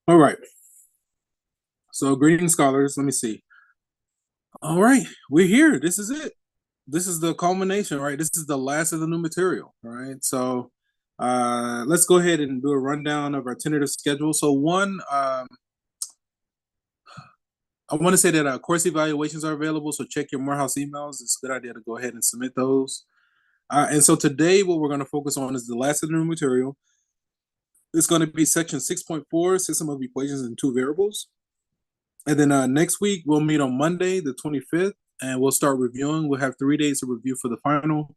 All right. So, greetings, scholars. Let me see. All right, we're here. This is it. This is the culmination, right? This is the last of the new material, right? So, let's go ahead and do a rundown of our tentative schedule. So, one, I want to say that course evaluations are available. So, check your Morehouse emails. It's a good idea to go ahead and submit those. And so, today, what we're going to focus on is the last of the new material. It's going to be section 6.4, system of equations in two variables. And then next week, we'll meet on Monday, the 25th, and we'll start reviewing. We'll have 3 days to review for the final.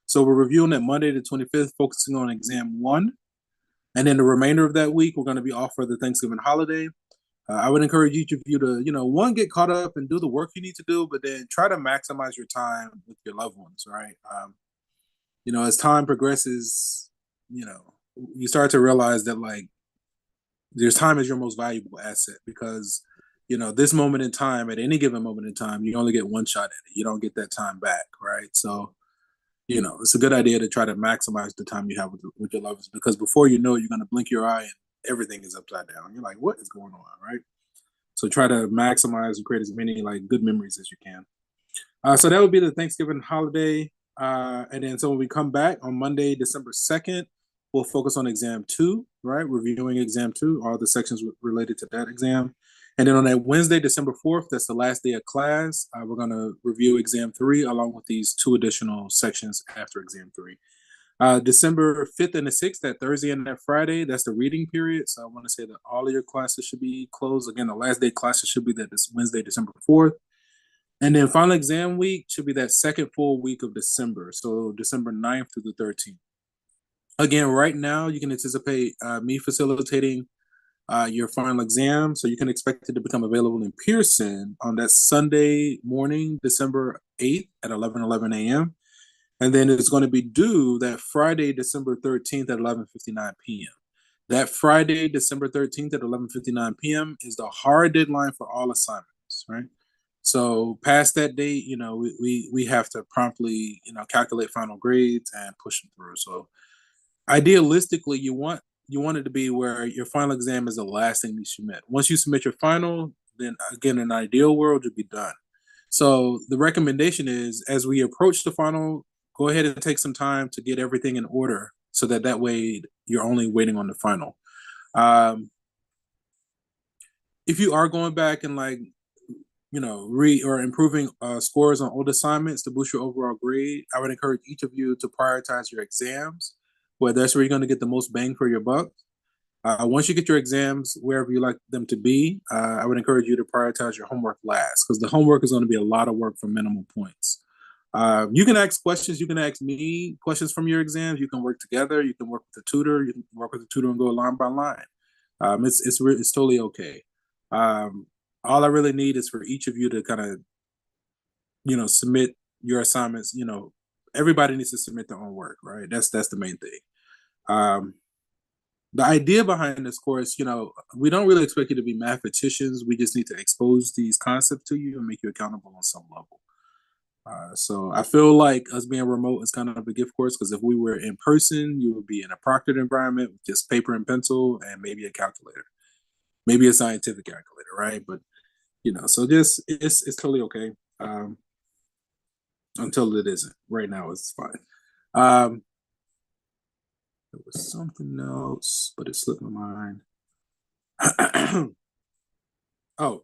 So we're reviewing that Monday, the 25th, focusing on exam one. And then the remainder of that week, we're going to be off for the Thanksgiving holiday. I would encourage each of you to, one, get caught up and do the work you need to do, but then try to maximize your time with your loved ones, right? As time progresses, you start to realize that, like, your time is your most valuable asset because this moment in time, at any given moment in time, you only get one shot at it. You don't get that time back, right? So it's a good idea to try to maximize the time you have with your loved ones, because before you know it, you're going to blink your eye and everything is upside down. You're like, what is going on, right? So try to maximize and create as many like good memories as you can. So that would be the Thanksgiving holiday. And then so when we come back on Monday, December 2nd, we'll focus on exam two, right? Reviewing exam two, all the sections related to that exam. And then on that Wednesday, December 4th, that's the last day of class, we're going to review exam three along with these two additional sections after exam three. December 5th and the 6th, that Thursday and that Friday, that's the reading period. So I want to say that all of your classes should be closed. Again, the last day classes should be that this Wednesday, December 4th. And then final exam week should be that second full week of December. So December 9th through the 13th. Again, right now, you can anticipate me facilitating your final exam. So you can expect it to become available in Pearson on that Sunday morning, December 8th at 11:11 a.m. And then it's going to be due that Friday, December 13th at 11:59 p.m. That Friday, December 13th at 11:59 p.m. is the hard deadline for all assignments, right? So past that date, we have to promptly, calculate final grades and push them through. So idealistically, you want it to be where your final exam is the last thing you submit. Once you submit your final, then again, in an ideal world, you'll be done. So the recommendation is, as we approach the final, go ahead and take some time to get everything in order, so that way you're only waiting on the final. If you are going back and or improving scores on old assignments to boost your overall grade, I would encourage each of you to prioritize your exams, where that's where you're going to get the most bang for your buck. Once you get your exams wherever you like them to be, I would encourage you to prioritize your homework last, because the homework is going to be a lot of work for minimal points. You can ask questions. You can ask me questions from your exams. You can work together. You can work with the tutor. You can work with the tutor and go line by line. It's totally okay. All I really need is for each of you to kind of, submit your assignments. Everybody needs to submit their own work, right? That's the main thing. The idea behind this course, we don't really expect you to be mathematicians. We just need to expose these concepts to you and make you accountable on some level. So I feel like us being remote is kind of a gift course because if we were in person, you would be in a proctored environment with just paper and pencil and maybe a calculator, maybe a scientific calculator, right? But so just it's totally okay until it isn't. Right now, it's fine. There was something else, but it slipped my mind. Oh,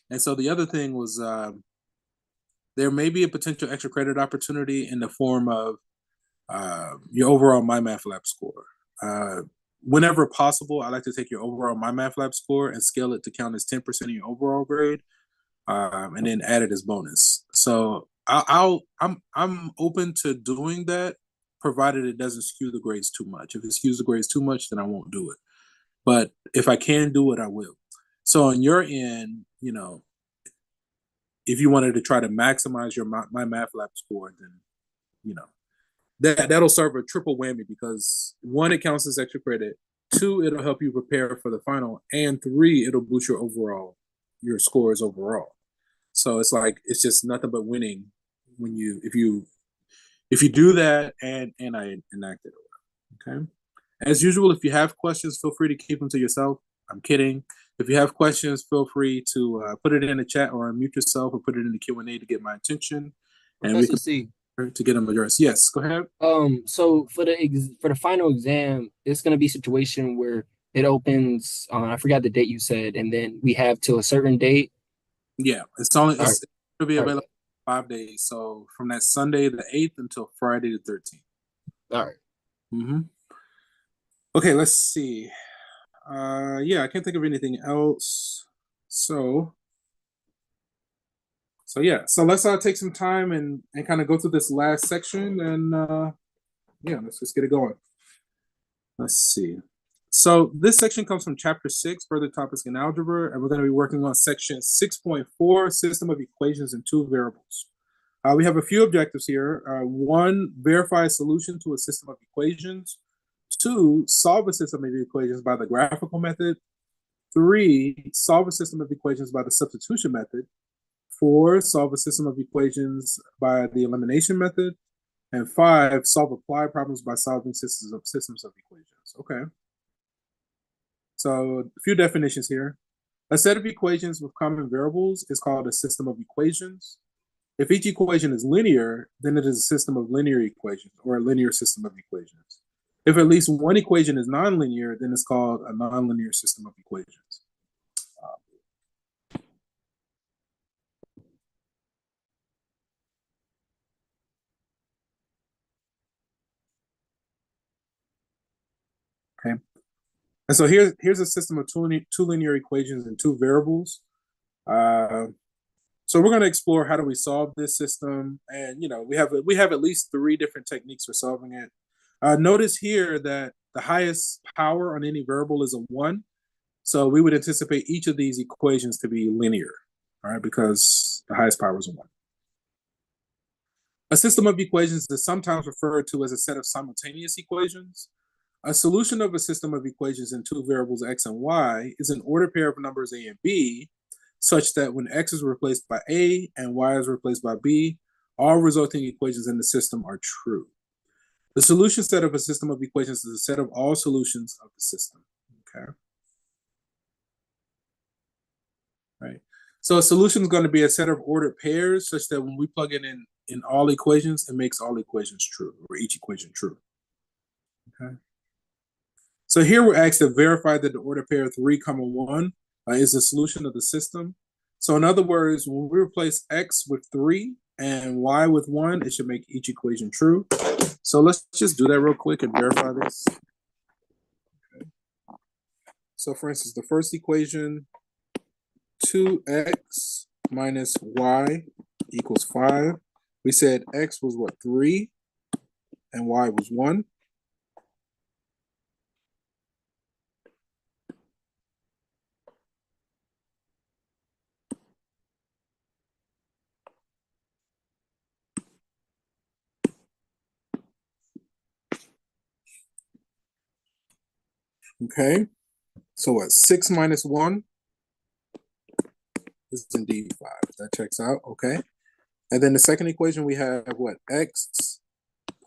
and so the other thing was there may be a potential extra credit opportunity in the form of your overall MyMathLab score. Whenever possible, I like to take your overall MyMathLab score and scale it to count as 10% of your overall grade, and then add it as bonus. So I'm open to doing that, provided it doesn't skew the grades too much. If it skews the grades too much, then I won't do it. But if I can do it, I will. So on your end, if you wanted to try to maximize your MyMathLab score, then that'll serve a triple whammy because one, it counts as extra credit. Two, it'll help you prepare for the final, and three, it'll boost your scores overall. So it's just nothing but winning when if you do that and I enact it. Okay. As usual, if you have questions, feel free to keep them to yourself. I'm kidding. If you have questions, feel free to put it in the chat or unmute yourself or put it in the Q&A to get my attention, and we Professor C. can to get them addressed. Yes, go ahead. So for the final exam, it's gonna be a situation where it opens. I forgot the date you said, and then we have till a certain date. Yeah, it's All right. it'll be All right. available 5 days. So from that Sunday the 8th until Friday the 13th. All right. Mm-hmm. Okay, let's see. Yeah, I can't think of anything else. So yeah, so let's take some time and kind of go through this last section, and yeah, let's just get it going. Let's see. So this section comes from chapter 6, further topics in algebra, and we're going to be working on section 6.4, system of equations in two variables. We have a few objectives here. One, verify a solution to a system of equations. Two, solve a system of equations by the graphical method. Three, solve a system of equations by the substitution method. Four, solve a system of equations by the elimination method. And five, solve applied problems by solving systems of equations. Okay. So a few definitions here. A set of equations with common variables is called a system of equations. If each equation is linear, then it is a system of linear equations or a linear system of equations. If at least one equation is nonlinear, then it's called a nonlinear system of equations. Okay. And so here's a system of two linear equations and two variables. So we're going to explore how do we solve this system, and we have at least three different techniques for solving it. Notice here that the highest power on any variable is a 1, so we would anticipate each of these equations to be linear, all right, because the highest power is a 1. A system of equations is sometimes referred to as a set of simultaneous equations. A solution of a system of equations in two variables x and y is an ordered pair of numbers a and b, such that when x is replaced by a and y is replaced by b, all resulting equations in the system are true. The solution set of a system of equations is a set of all solutions of the system. Okay. Right. So a solution is going to be a set of ordered pairs such that when we plug it in all equations, it makes all equations true, or each equation true. Okay. So here we're asked to verify that the ordered pair 3, 1 is the solution of the system. So in other words, when we replace x with 3 and y with 1, it should make each equation true. So let's just do that real quick and verify this. Okay. So for instance, the first equation, 2x minus y equals 5. We said x was what, 3 and y was 1. Okay, so what? 6 minus 1 is indeed 5. That checks out. Okay, and then the second equation we have what? X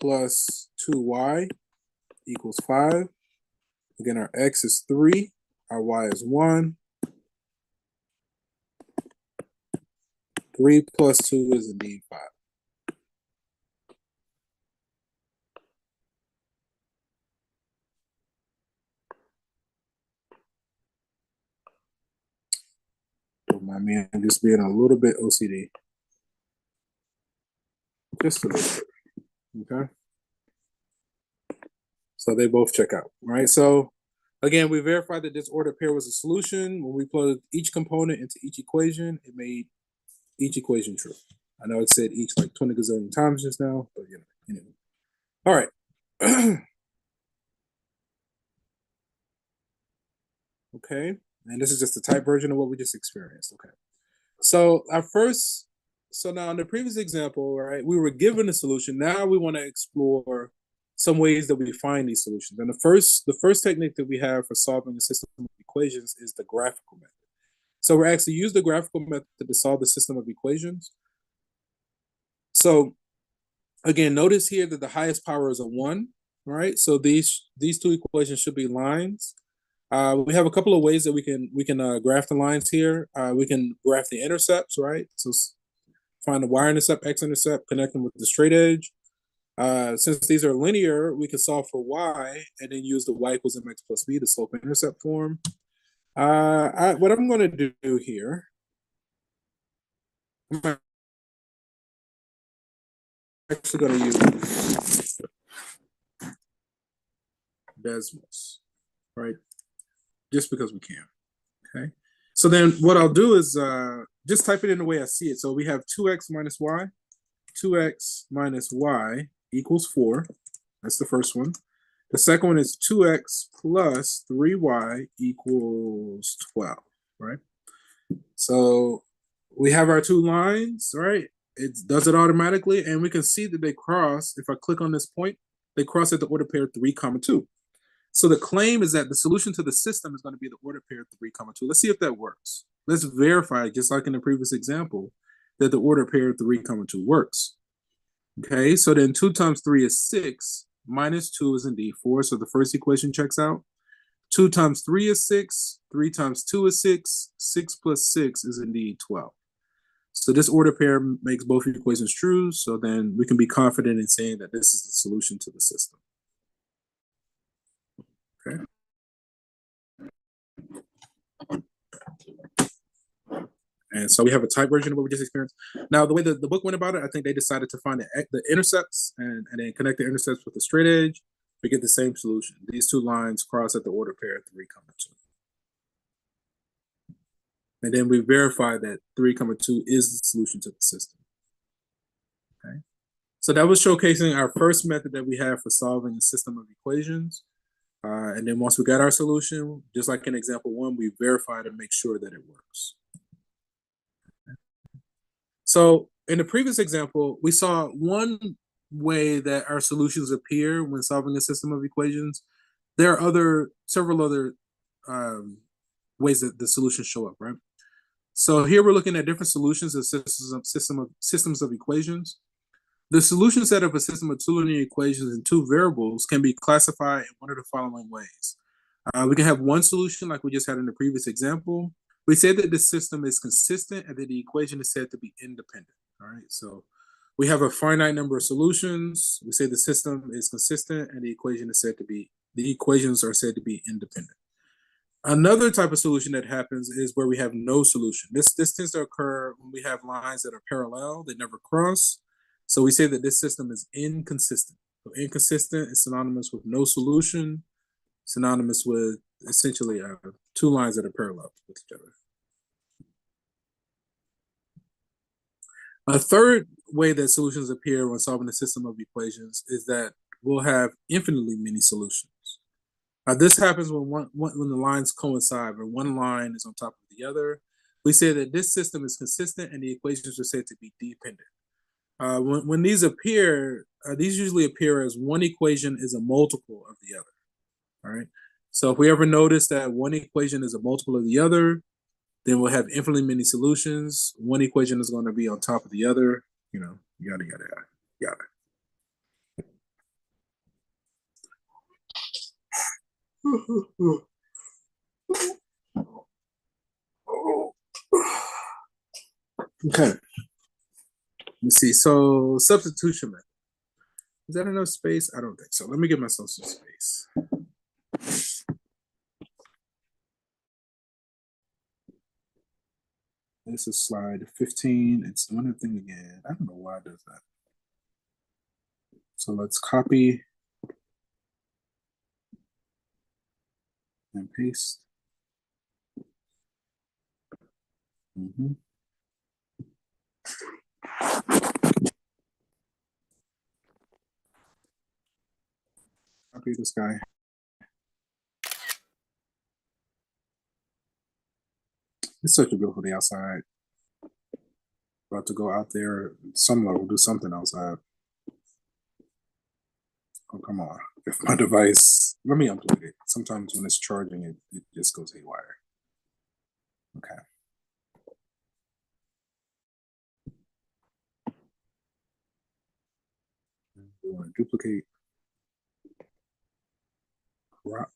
plus 2y equals 5. Again, our x is 3, our y is 1. 3 plus 2 is indeed 5. Don't mind me, I'm just being a little bit OCD. Just a little bit. Okay. So they both check out, right? So again, we verified that this ordered pair was a solution. When we plugged each component into each equation, it made each equation true. I know it said each like 20 gazillion times just now, but you know, anyway. All right. Okay. And this is just the type version of what we just experienced. Okay. So now in the previous example, right, we were given a solution. Now we want to explore some ways that we find these solutions. And the first technique that we have for solving a system of equations is the graphical method. So we're actually use the graphical method to solve the system of equations. So again, notice here that the highest power is a 1, right? So these two equations should be lines. We have a couple of ways that we can graph the lines here. We can graph the intercepts, right? So find the y-intercept, x-intercept, connect them with the straight edge. Since these are linear, we can solve for y and then use the y equals mx plus b, the slope-intercept form. What I'm going to do here, I'm actually going to use Desmos, right? Just because we can, okay? So then what I'll do is just type it in the way I see it. So we have 2x minus y. 2x minus y equals 4. That's the first one. The second one is 2x plus 3y equals 12, right? So we have our two lines, right? It does it automatically, and we can see that they cross. If I click on this point, they cross at the order pair 3, 2. So the claim is that the solution to the system is going to be the order pair 3, 2. Let's see if that works. Let's verify, just like in the previous example, that the order pair 3, 2 works. Okay, so then 2 times 3 is 6, minus 2 is indeed 4, so the first equation checks out. 2 times 3 is 6, 3 times 2 is 6, 6 plus 6 is indeed 12. So this order pair makes both equations true, so then we can be confident in saying that this is the solution to the system. Okay. And so we have a type version of what we just experienced. Now, the way the book went about it, I think they decided to find the intercepts and then connect the intercepts with the straight edge. We get the same solution. These two lines cross at the order pair 3, 2. And then we verify that 3, 2 is the solution to the system. Okay. So that was showcasing our first method that we have for solving a system of equations. And then once we got our solution, just like in example 1, we verify to make sure that it works. So in the previous example, we saw one way that our solutions appear when solving a system of equations. There are several other ways that the solutions show up, right? So here we're looking at different solutions of systems of equations. The solution set of a system of two linear equations and two variables can be classified in one of the following ways. We can have one solution like we just had in the previous example. We say that the system is consistent and that the equation is said to be independent. All right, so we have a finite number of solutions. We say the system is consistent and the equations are said to be independent. Another type of solution that happens is where we have no solution. This tends to occur when we have lines that are parallel, that never cross. So we say that this system is inconsistent. So inconsistent is synonymous with no solution, synonymous with essentially two lines that are parallel with each other. A third way that solutions appear when solving a system of equations is that we'll have infinitely many solutions. This happens when the lines coincide, or one line is on top of the other. We say that this system is consistent and the equations are said to be dependent. When these appear, these usually appear as one equation is a multiple of the other. All right. So if we ever notice that one equation is a multiple of the other, then we'll have infinitely many solutions. One equation is going to be on top of the other, yada, yada, yada. Okay. Let's see. So substitution method. Is that enough space? I don't think so. Let me give myself some space. This is slide 15. It's doing that thing again. I don't know why it does that. So let's copy and paste. Copy this guy. It's such a beautiful day outside. About to go out there. Some level, do something outside. Oh, come on. If my device, let me unplug it. Sometimes when it's charging, it just goes haywire. Okay. We want to duplicate, crop.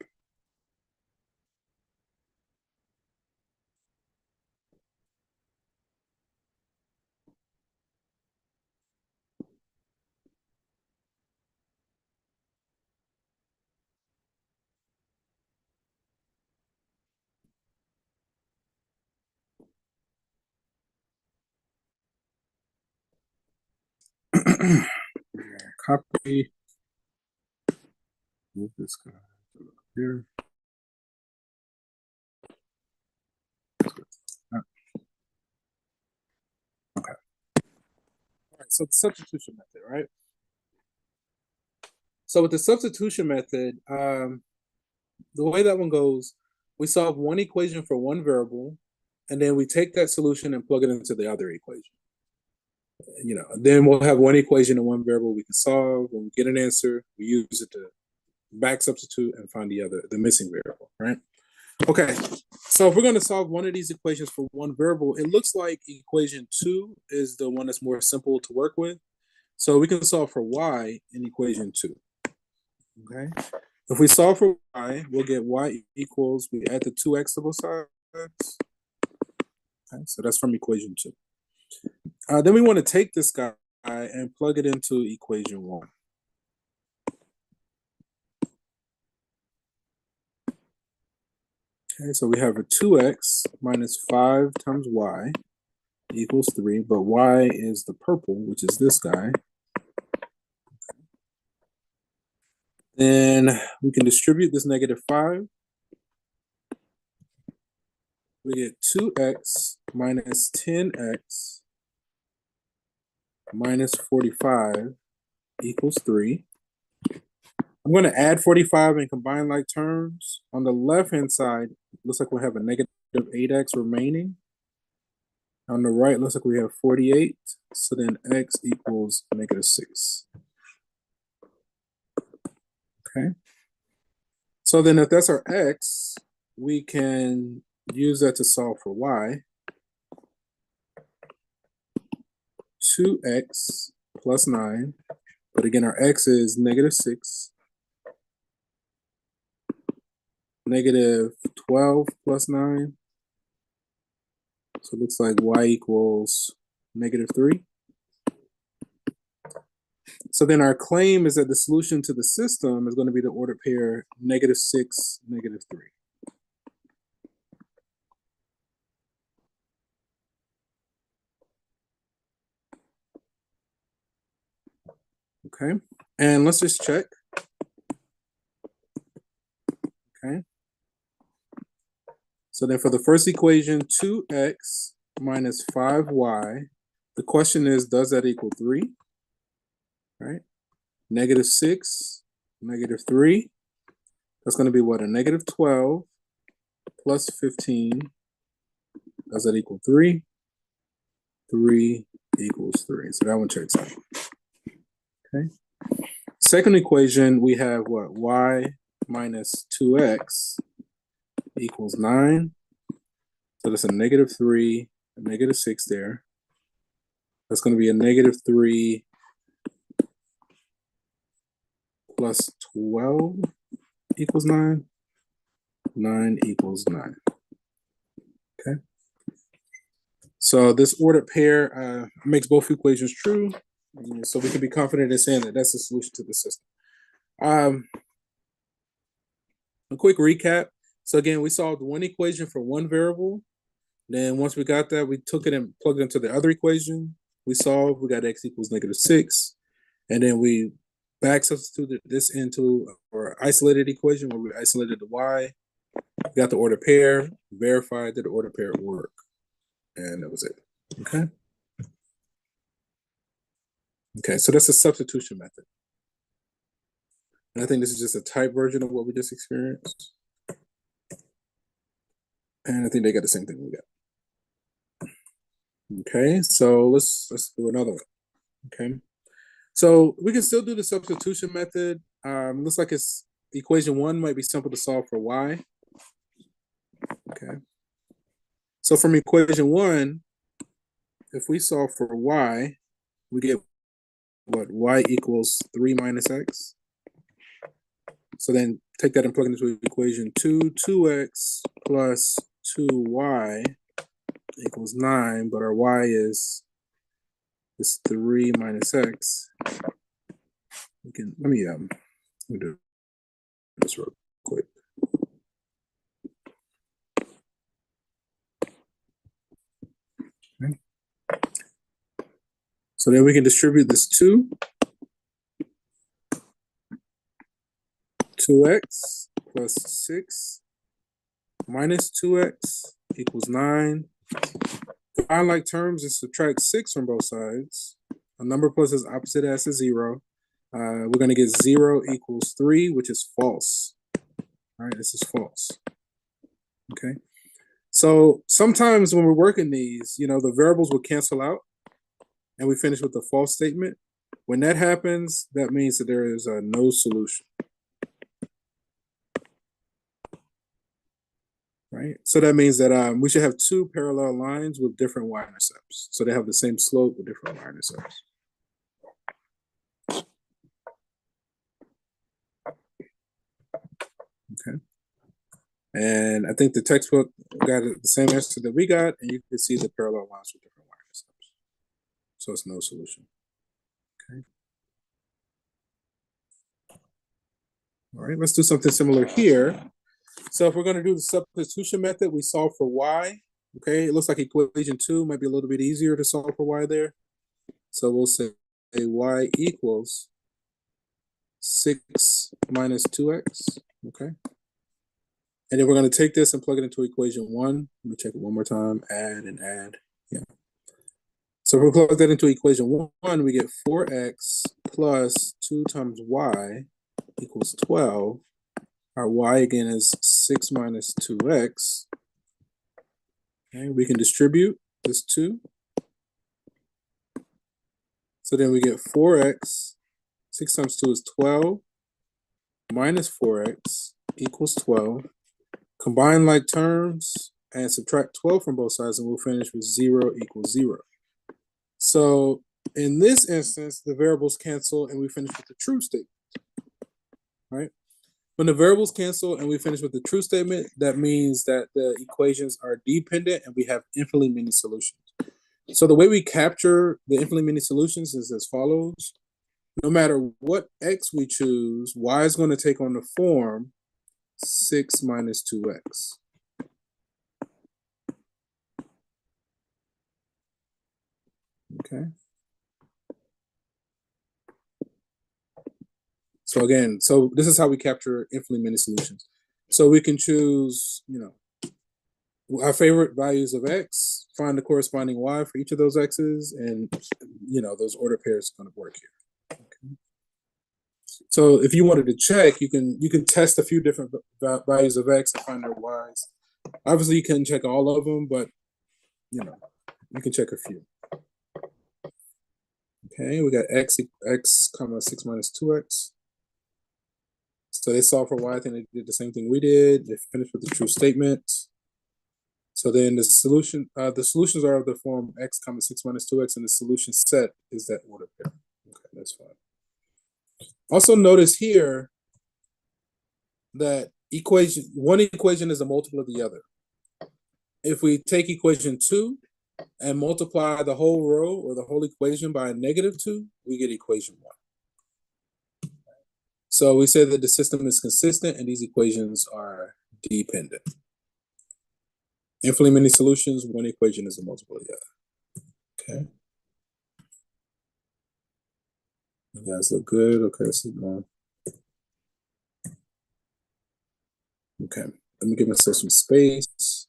Copy. Move this guy here. Okay. All right, so the substitution method, right? So with the substitution method, the way that one goes, we solve one equation for one variable, and then we take that solution and plug it into the other equation. Then we'll have one equation and one variable we can solve. When we get an answer, we use it to back substitute and find the missing variable, right? Okay, so if we're going to solve one of these equations for one variable, it looks like equation 2 is the one that's more simple to work with. So we can solve for y in equation 2. Okay, if we solve for y, we'll get y equals, we add the 2x to both sides. Okay, so that's from equation 2. Then we want to take this guy and plug it into equation 1. Okay, so we have a 2x minus 5 times y equals 3, but y is the purple, which is this guy. Then we can distribute this negative 5. We get 2x minus 10x minus 45 equals 3. I'm going to add 45 and combine like terms. On the left-hand side, looks like we'll have a negative 8x remaining. On the right, looks like we have 48. So then x equals negative 6. Okay. So then if that's our x, we can use that to solve for y. 2x plus 9. But again, our x is negative 6. Negative 12 plus 9. So it looks like y equals negative 3. So then our claim is that the solution to the system is going to be the ordered pair negative 6, negative 3. Okay, and let's just check. Okay. So then for the first equation, 2x minus 5y, the question is, does that equal 3? Right? Negative 6, negative 3. That's going to be what? A negative 12 plus 15. Does that equal 3? 3 equals 3. So that one checks out. Okay. Second equation, we have what? Y minus 2x equals 9. So that's a negative 3, a negative 6 there. That's going to be a negative 3 plus 12 equals 9. 9 equals 9. Okay. So this ordered pair makes both equations true. So we can be confident in saying that that's the solution to the system. A quick recap. So again, we solved one equation for one variable. Then once we got that, we took it and plugged it into the other equation. We solved, we got x equals negative 6. And then we back substituted this into our isolated equation where we isolated the y. We got the ordered pair, verified that the ordered pair worked. And that was it. Okay. Okay, so that's a substitution method. And I think this is just a type version of what we just experienced. And I think they got the same thing we got. Okay, so let's do another one. Okay. So we can still do the substitution method. Looks like it's equation 1 might be simple to solve for y. Okay. So from equation 1, if we solve for y, we get what? Y equals 3 minus x. So then take that and plug it into equation 2, 2x plus 2y equals 9, but our y is 3 minus x. We can let me do this real quick. Okay. So then we can distribute this 2x plus 6 minus 2x equals 9. Combine like terms and subtract 6 from both sides. A number plus its opposite as a 0. We're going to get 0 equals 3, which is false. All right, this is false. Okay. So sometimes when we're working these, the variables will cancel out and we finish with the false statement. When that happens, that means that there is no solution. Right? So that means that we should have two parallel lines with different y-intercepts. So they have the same slope with different y-intercepts. Okay. And I think the textbook got the same answer that we got, and you can see the parallel lines with different y-intercepts. So it's no solution. Okay. All right, let's do something similar here. So if we're going to do the substitution method, we solve for y. Okay, it looks like equation 2 might be a little bit easier to solve for y there. So we'll say y equals 6 minus 2x. Okay. And then we're going to take this and plug it into equation 1. Let me check it one more time. Add and add. Yeah. So if we plug that into equation 1, we get 4x plus 2 times y equals 12. Our y again is 6 minus 2x. Okay, we can distribute this 2. So then we get 4x. 6 times 2 is 12. Minus 4x equals 12. Combine like terms and subtract 12 from both sides, and we'll finish with 0 equals 0. So in this instance, the variables cancel, and we finish with the true statement. Right? When the variables cancel and we finish with the true statement, that means that the equations are dependent and we have infinitely many solutions. So the way we capture the infinitely many solutions is as follows. No matter what x we choose, y is going to take on the form 6 minus 2x. Okay. So again, this is how we capture infinitely many solutions. So we can choose, our favorite values of x, find the corresponding y for each of those x's, and those order pairs are going to work here. Okay. So if you wanted to check, you can test a few different values of x and find their y's. Obviously, you couldn't check all of them, but you can check a few. Okay, we got x comma 6 minus 2x. So they solved for y. I think they did the same thing we did. They finished with the true statement. So then the solutions are of the form x comma 6 minus 2x, and the solution set is that order pair. Okay, that's fine. Also notice here that one equation is a multiple of the other. If we take equation 2 and multiply the whole row or the whole equation by -2, we get equation 1. So we say that the system is consistent and these equations are dependent. Infinitely many solutions, one equation is a multiple of the other. Okay. You guys look good. Okay, let's keep going. Okay, let me give myself some space.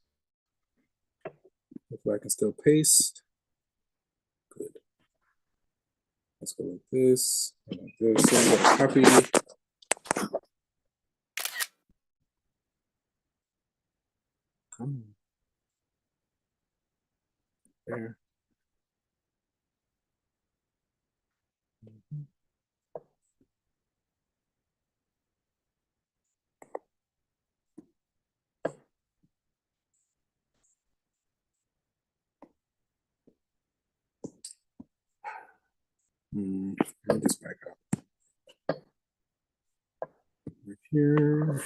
Hopefully I can still paste. Good. Let's go like this. And like this. So I'm gonna copy. Come on. There. Let me just back up. Right here.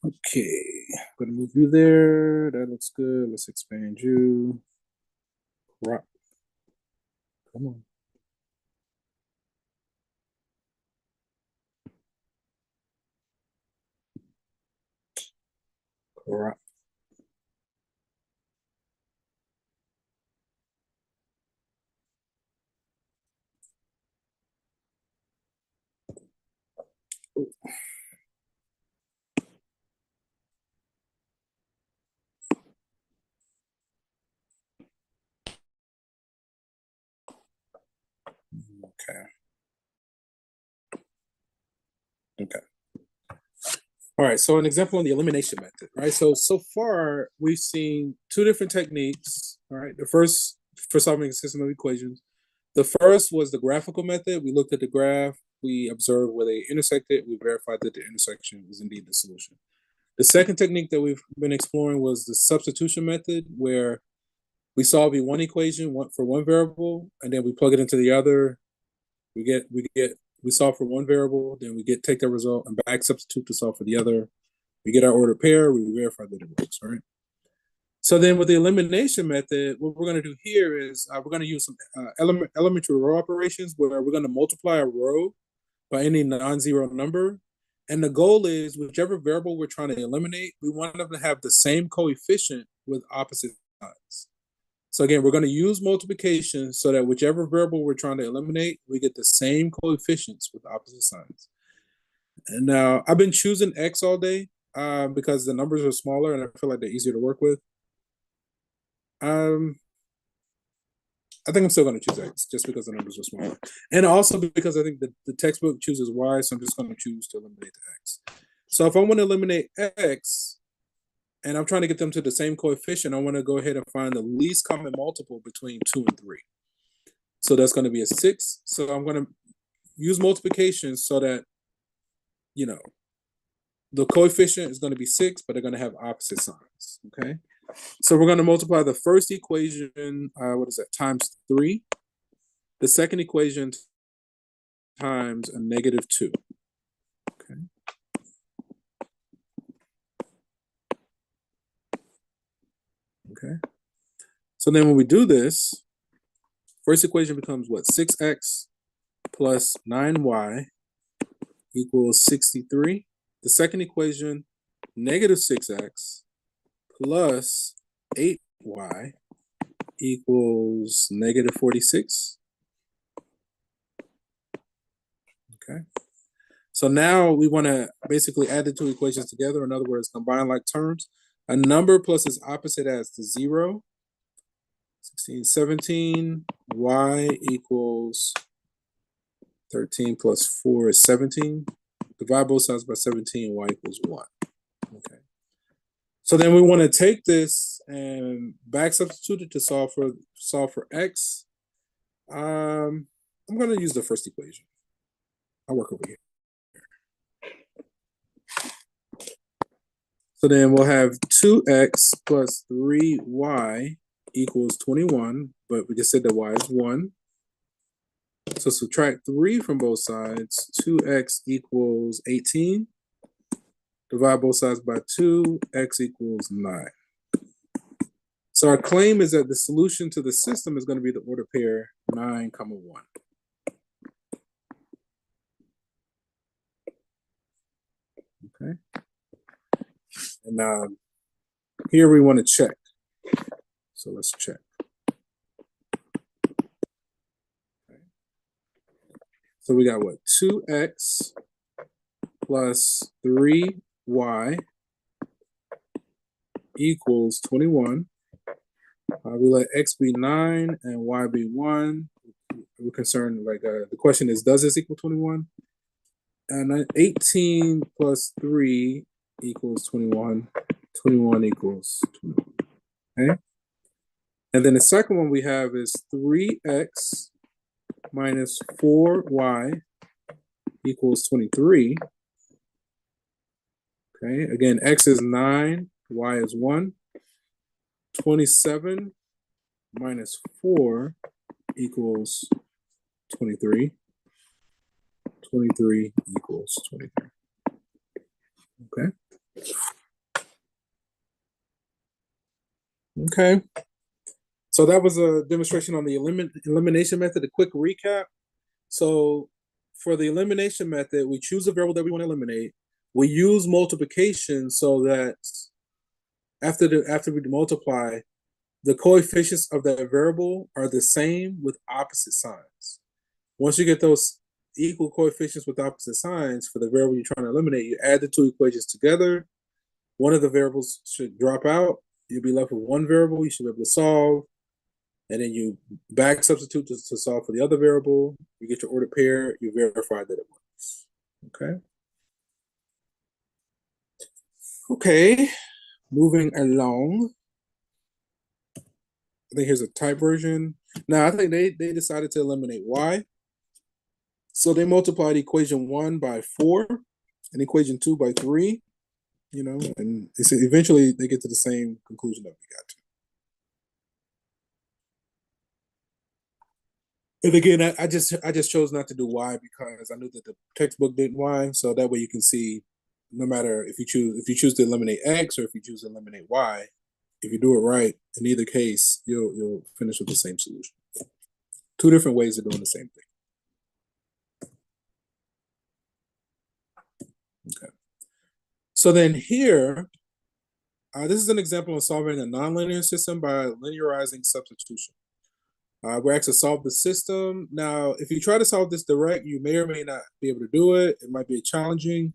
Okay, I'm gonna move you there. That looks good. Let's expand you. Crop. Come on. Crop. Okay. Okay. All right, so an example on the elimination method, right? So far we've seen two different techniques, all right? The first for solving a system of equations. The first was the graphical method. We looked at the graph, we observed where they intersected, we verified that the intersection was indeed the solution. The second technique that we've been exploring was the substitution method, where we solve one equation for one variable, and then we plug it into the other. We solve for one variable, then we take that result and back substitute to solve for the other. We get our order pair, we verify that it works, right? So then with the elimination method, what we're going to do here is we're going to use some elementary row operations where we're going to multiply a row by any non-zero number. And the goal is whichever variable we're trying to eliminate, we want them to have the same coefficient with opposite signs. So again, we're going to use multiplication so that whichever variable we're trying to eliminate, we get the same coefficients with opposite signs. And now I've been choosing x all day because the numbers are smaller and I feel like they're easier to work with. I think I'm still going to choose x just because the numbers are smaller. And also because I think the textbook chooses y, so I'm just going to choose to eliminate the x. So if I want to eliminate x, and I'm trying to get them to the same coefficient, I want to go ahead and find the least common multiple between 2 and 3. So that's going to be a 6. So I'm going to use multiplication so that, you know, the coefficient is going to be 6, but they're going to have opposite signs, okay? So we're going to multiply the first equation, times 3. The second equation times a -2, okay? Okay. So then when we do this, first equation becomes what? 6x plus 9y equals 63. The second equation, -6x plus 8y equals -46. Okay. So now we want to basically add the two equations together. In other words, combine like terms. A number plus its opposite adds to 0. 16, 17. Y equals 13 plus 4 is 17. Divide both sides by 17. Y equals 1. Okay. So then we want to take this and back substitute it to solve for x. I'm going to use the first equation. I'll work over here. So then we'll have 2x plus 3y equals 21, but we just said that y is 1. So subtract 3 from both sides. 2x equals 18. Divide both sides by 2, x equals 9. So our claim is that the solution to the system is going to be the order pair 9, 1. Okay. And here we want to check. So let's check. Okay. So we got what? 2x plus 3y equals 21. We let x be 9 and y be 1. We're concerned, like, the question is, does this equal 21? And 18 plus 3 equals 21. 21 equals 21. Okay? And then the second one we have is 3x minus 4y equals 23. Okay, again, x is 9, y is 1. 27 minus 4 equals 23. 23 equals 23. Okay. Okay. So that was a demonstration on the elimination method. A quick recap. So for the elimination method, we choose a variable that we want to eliminate. We use multiplication so that after we multiply, the coefficients of that variable are the same with opposite signs. Once you get those equal coefficients with opposite signs for the variable you're trying to eliminate, you add the two equations together. One of the variables should drop out. You'll be left with one variable you should be able to solve. And then you back substitute to solve for the other variable. You get your ordered pair. You verify that it works. Okay. Okay. Moving along. I think here's a type version. Now, I think they decided to eliminate y. So they multiplied equation 1 by 4 and equation 2 by 3, you know, and eventually they get to the same conclusion that we got to. And again, I just chose not to do y because I knew that the textbook did y, so that way you can see no matter if you choose to eliminate x or if you choose to eliminate y, if you do it right, in either case, you'll finish with the same solution. Two different ways of doing the same thing. Okay. So then here, this is an example of solving a nonlinear system by linearizing substitution. We're asked to solve the system. Now, if you try to solve this direct, you may or may not be able to do it. It might be challenging.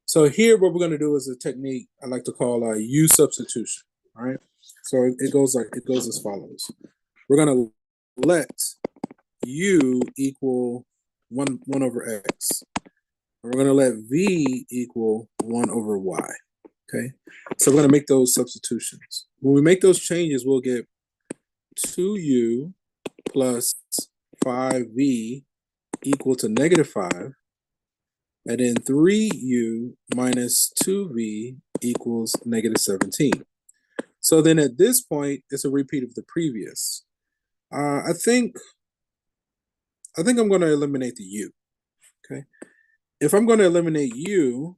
So here, what we're going to do is a technique I like to call U substitution. All right. So it goes as follows. We're going to let U equal 1 over x. And we're going to let V equal 1 over y. Okay. So we're going to make those substitutions. When we make those changes, we'll get 2u plus 5v equal to -5. And then 3u minus 2v equals -17. So then at this point, it's a repeat of the previous. I think I'm going to eliminate the u. Okay. If I'm going to eliminate u,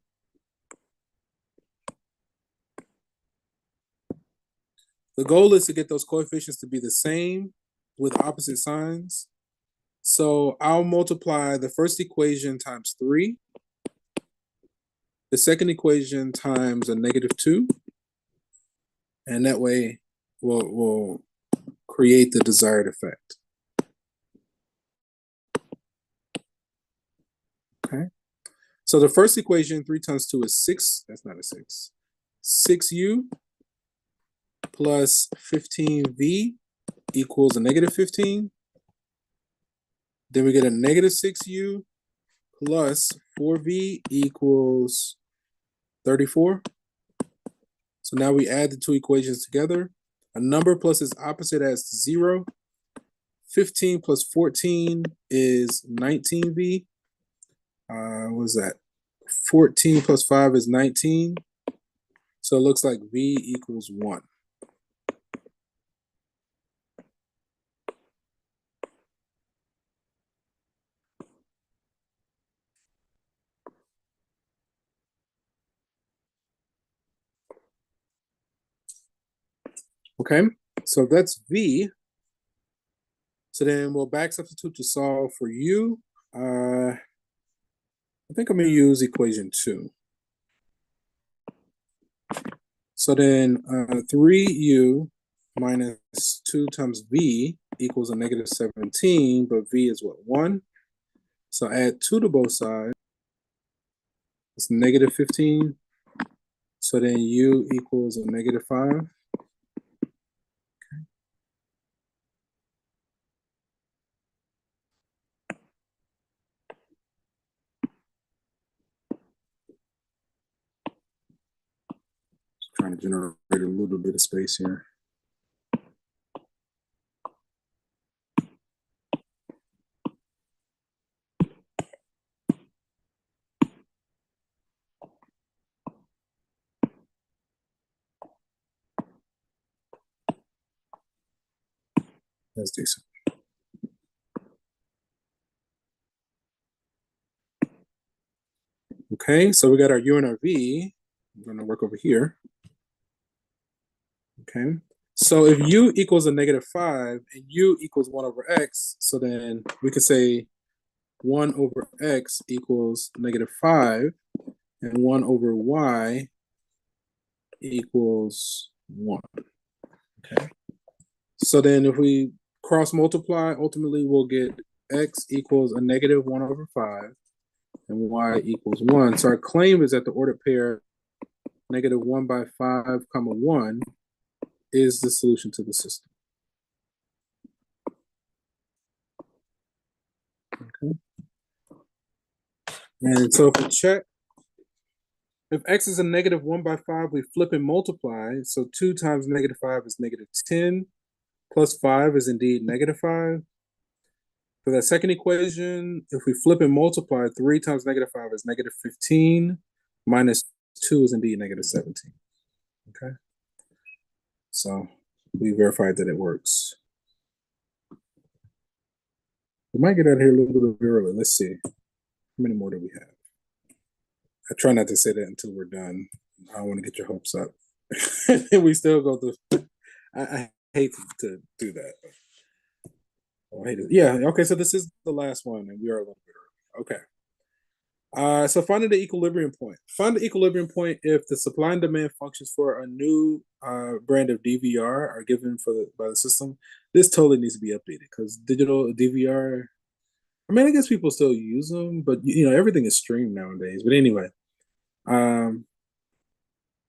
the goal is to get those coefficients to be the same with opposite signs. So I'll multiply the first equation times 3, the second equation times a -2, and that way we'll create the desired effect. Okay. So the first equation, 3 times 2 is 6. That's not a 6. 6u plus 15v equals a -15. Then we get a -6u plus 4v equals 34. So now we add the two equations together. A number plus its opposite as 0. 15 plus 14 is 19v. what is that? 14 plus 5 is 19. So it looks like V equals 1. Okay, so that's V. So then we'll back substitute to solve for U. I think I'm going to use equation 2. So then 3U minus 2 times V equals a negative 17, but V is what, 1? So add 2 to both sides. It's negative 15. So then U equals a negative 5. Trying to generate a little bit of space here. That's decent. Okay, so we got our U and our V. I'm going to work over here. Okay, so if U equals a negative 5 and U equals 1 over X, so then we can say 1 over X equals negative 5 and 1 over Y equals 1. Okay, so then if we cross multiply, ultimately we'll get X equals a negative 1 over 5 and Y equals 1. So our claim is that the ordered pair negative 1 by 5 comma 1 is the solution to the system. Okay. And so if we check, if X is a negative 1 by 5, we flip and multiply. So 2 times negative 5 is negative 10, plus 5 is indeed negative 5. For that second equation, if we flip and multiply, 3 times negative 5 is negative 15, minus 2 is indeed negative 17. Okay. So we verified that it works. We might get out of here a little bit early. Let's see. How many more do we have? I try not to say that until we're done. I don't want to get your hopes up. We still go through. I hate to do that. Oh, I hate it. Yeah, okay, so this is the last one, and we are a little bit early. Okay. So finding the equilibrium point. Find the equilibrium point if the supply and demand functions for a new brand of DVR are given by the system. This totally needs to be updated because digital DVR, I mean, I guess people still use them, but everything is streamed nowadays. But anyway,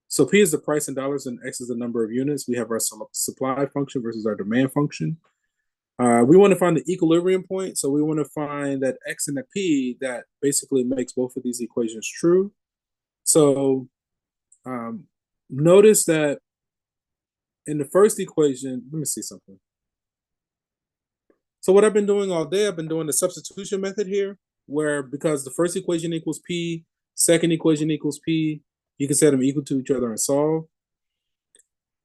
so P is the price in dollars and X is the number of units. We have our supply function versus our demand function. We want to find the equilibrium point. So we want to find that X and the P that basically makes both of these equations true. So notice that in the first equation, let me see something. So what I've been doing all day, I've been doing the substitution method here, where because the first equation equals P, second equation equals P, you can set them equal to each other and solve.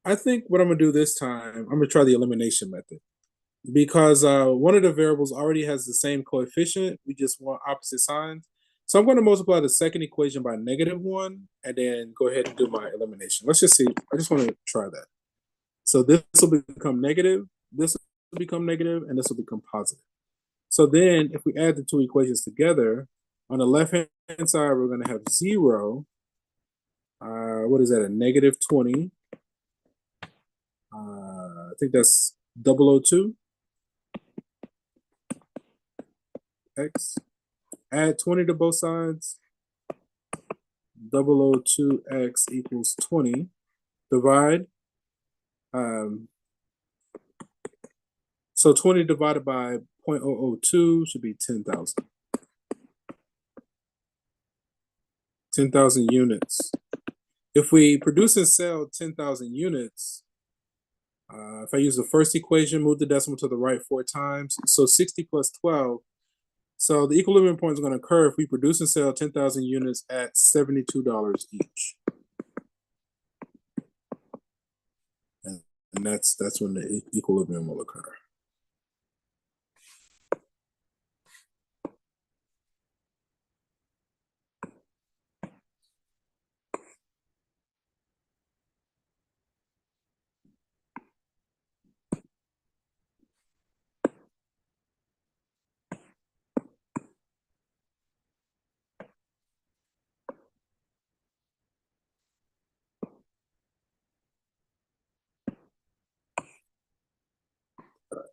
I think what I'm going to do this time, I'm going to try the elimination method. Because one of the variables already has the same coefficient, we just want opposite signs. So I'm going to multiply the second equation by negative 1 and then go ahead and do my elimination. Let's just see. I just want to try that. So this will become negative, this will become negative, and this will become positive. So then if we add the two equations together, on the left-hand side, we're going to have 0. What is that, a negative 20? I think that's 002. X, add 20 to both sides, 002x equals 20, divide, so 20 divided by 0.002 should be 10,000. 10,000 units. If we produce and sell 10,000 units, if I use the first equation, move the decimal to the right 4 times, so 60 plus 12, So the equilibrium point is going to occur if we produce and sell 10,000 units at $72 each. And that's when the equilibrium will occur.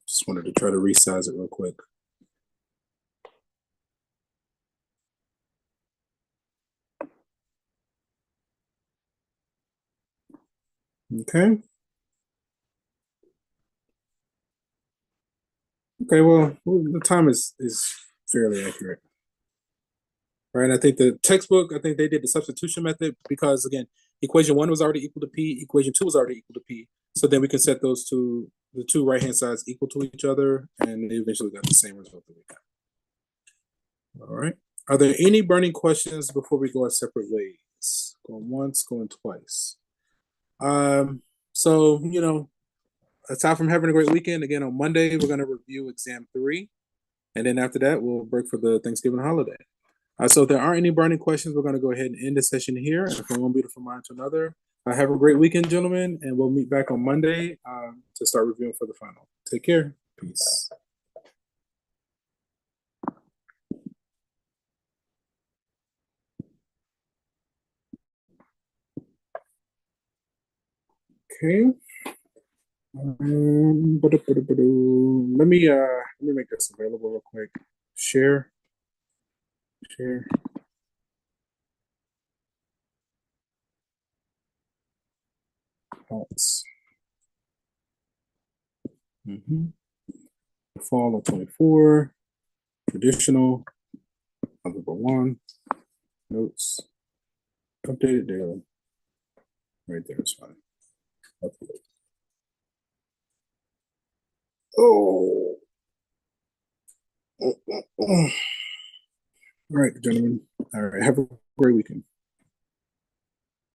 Just wanted to try to resize it real quick. Okay. Okay, well, the time is fairly accurate. Right, I think the textbook, I think they did the substitution method because, again, equation 1 was already equal to P, equation 2 was already equal to P. So then we can set those two, the two right-hand sides equal to each other, and they eventually got the same result that we got. All right. Are there any burning questions before we go our separate ways? Going once, going twice. So, aside from having a great weekend, again, on Monday, we're going to review exam 3. And then after that, we'll break for the Thanksgiving holiday. So if there aren't any burning questions, we're going to go ahead and end the session here. And from one beautiful mind to another, have a great weekend, gentlemen, and we'll meet back on Monday to start reviewing for the final. Take care. Peace. Okay. Let me make this available real quick. Share. Thoughts. Fall of 24. Traditional. Algebra 1. Notes. Updated daily. Right there is fine. Upload. Oh. All right, gentlemen. All right. Have a great weekend.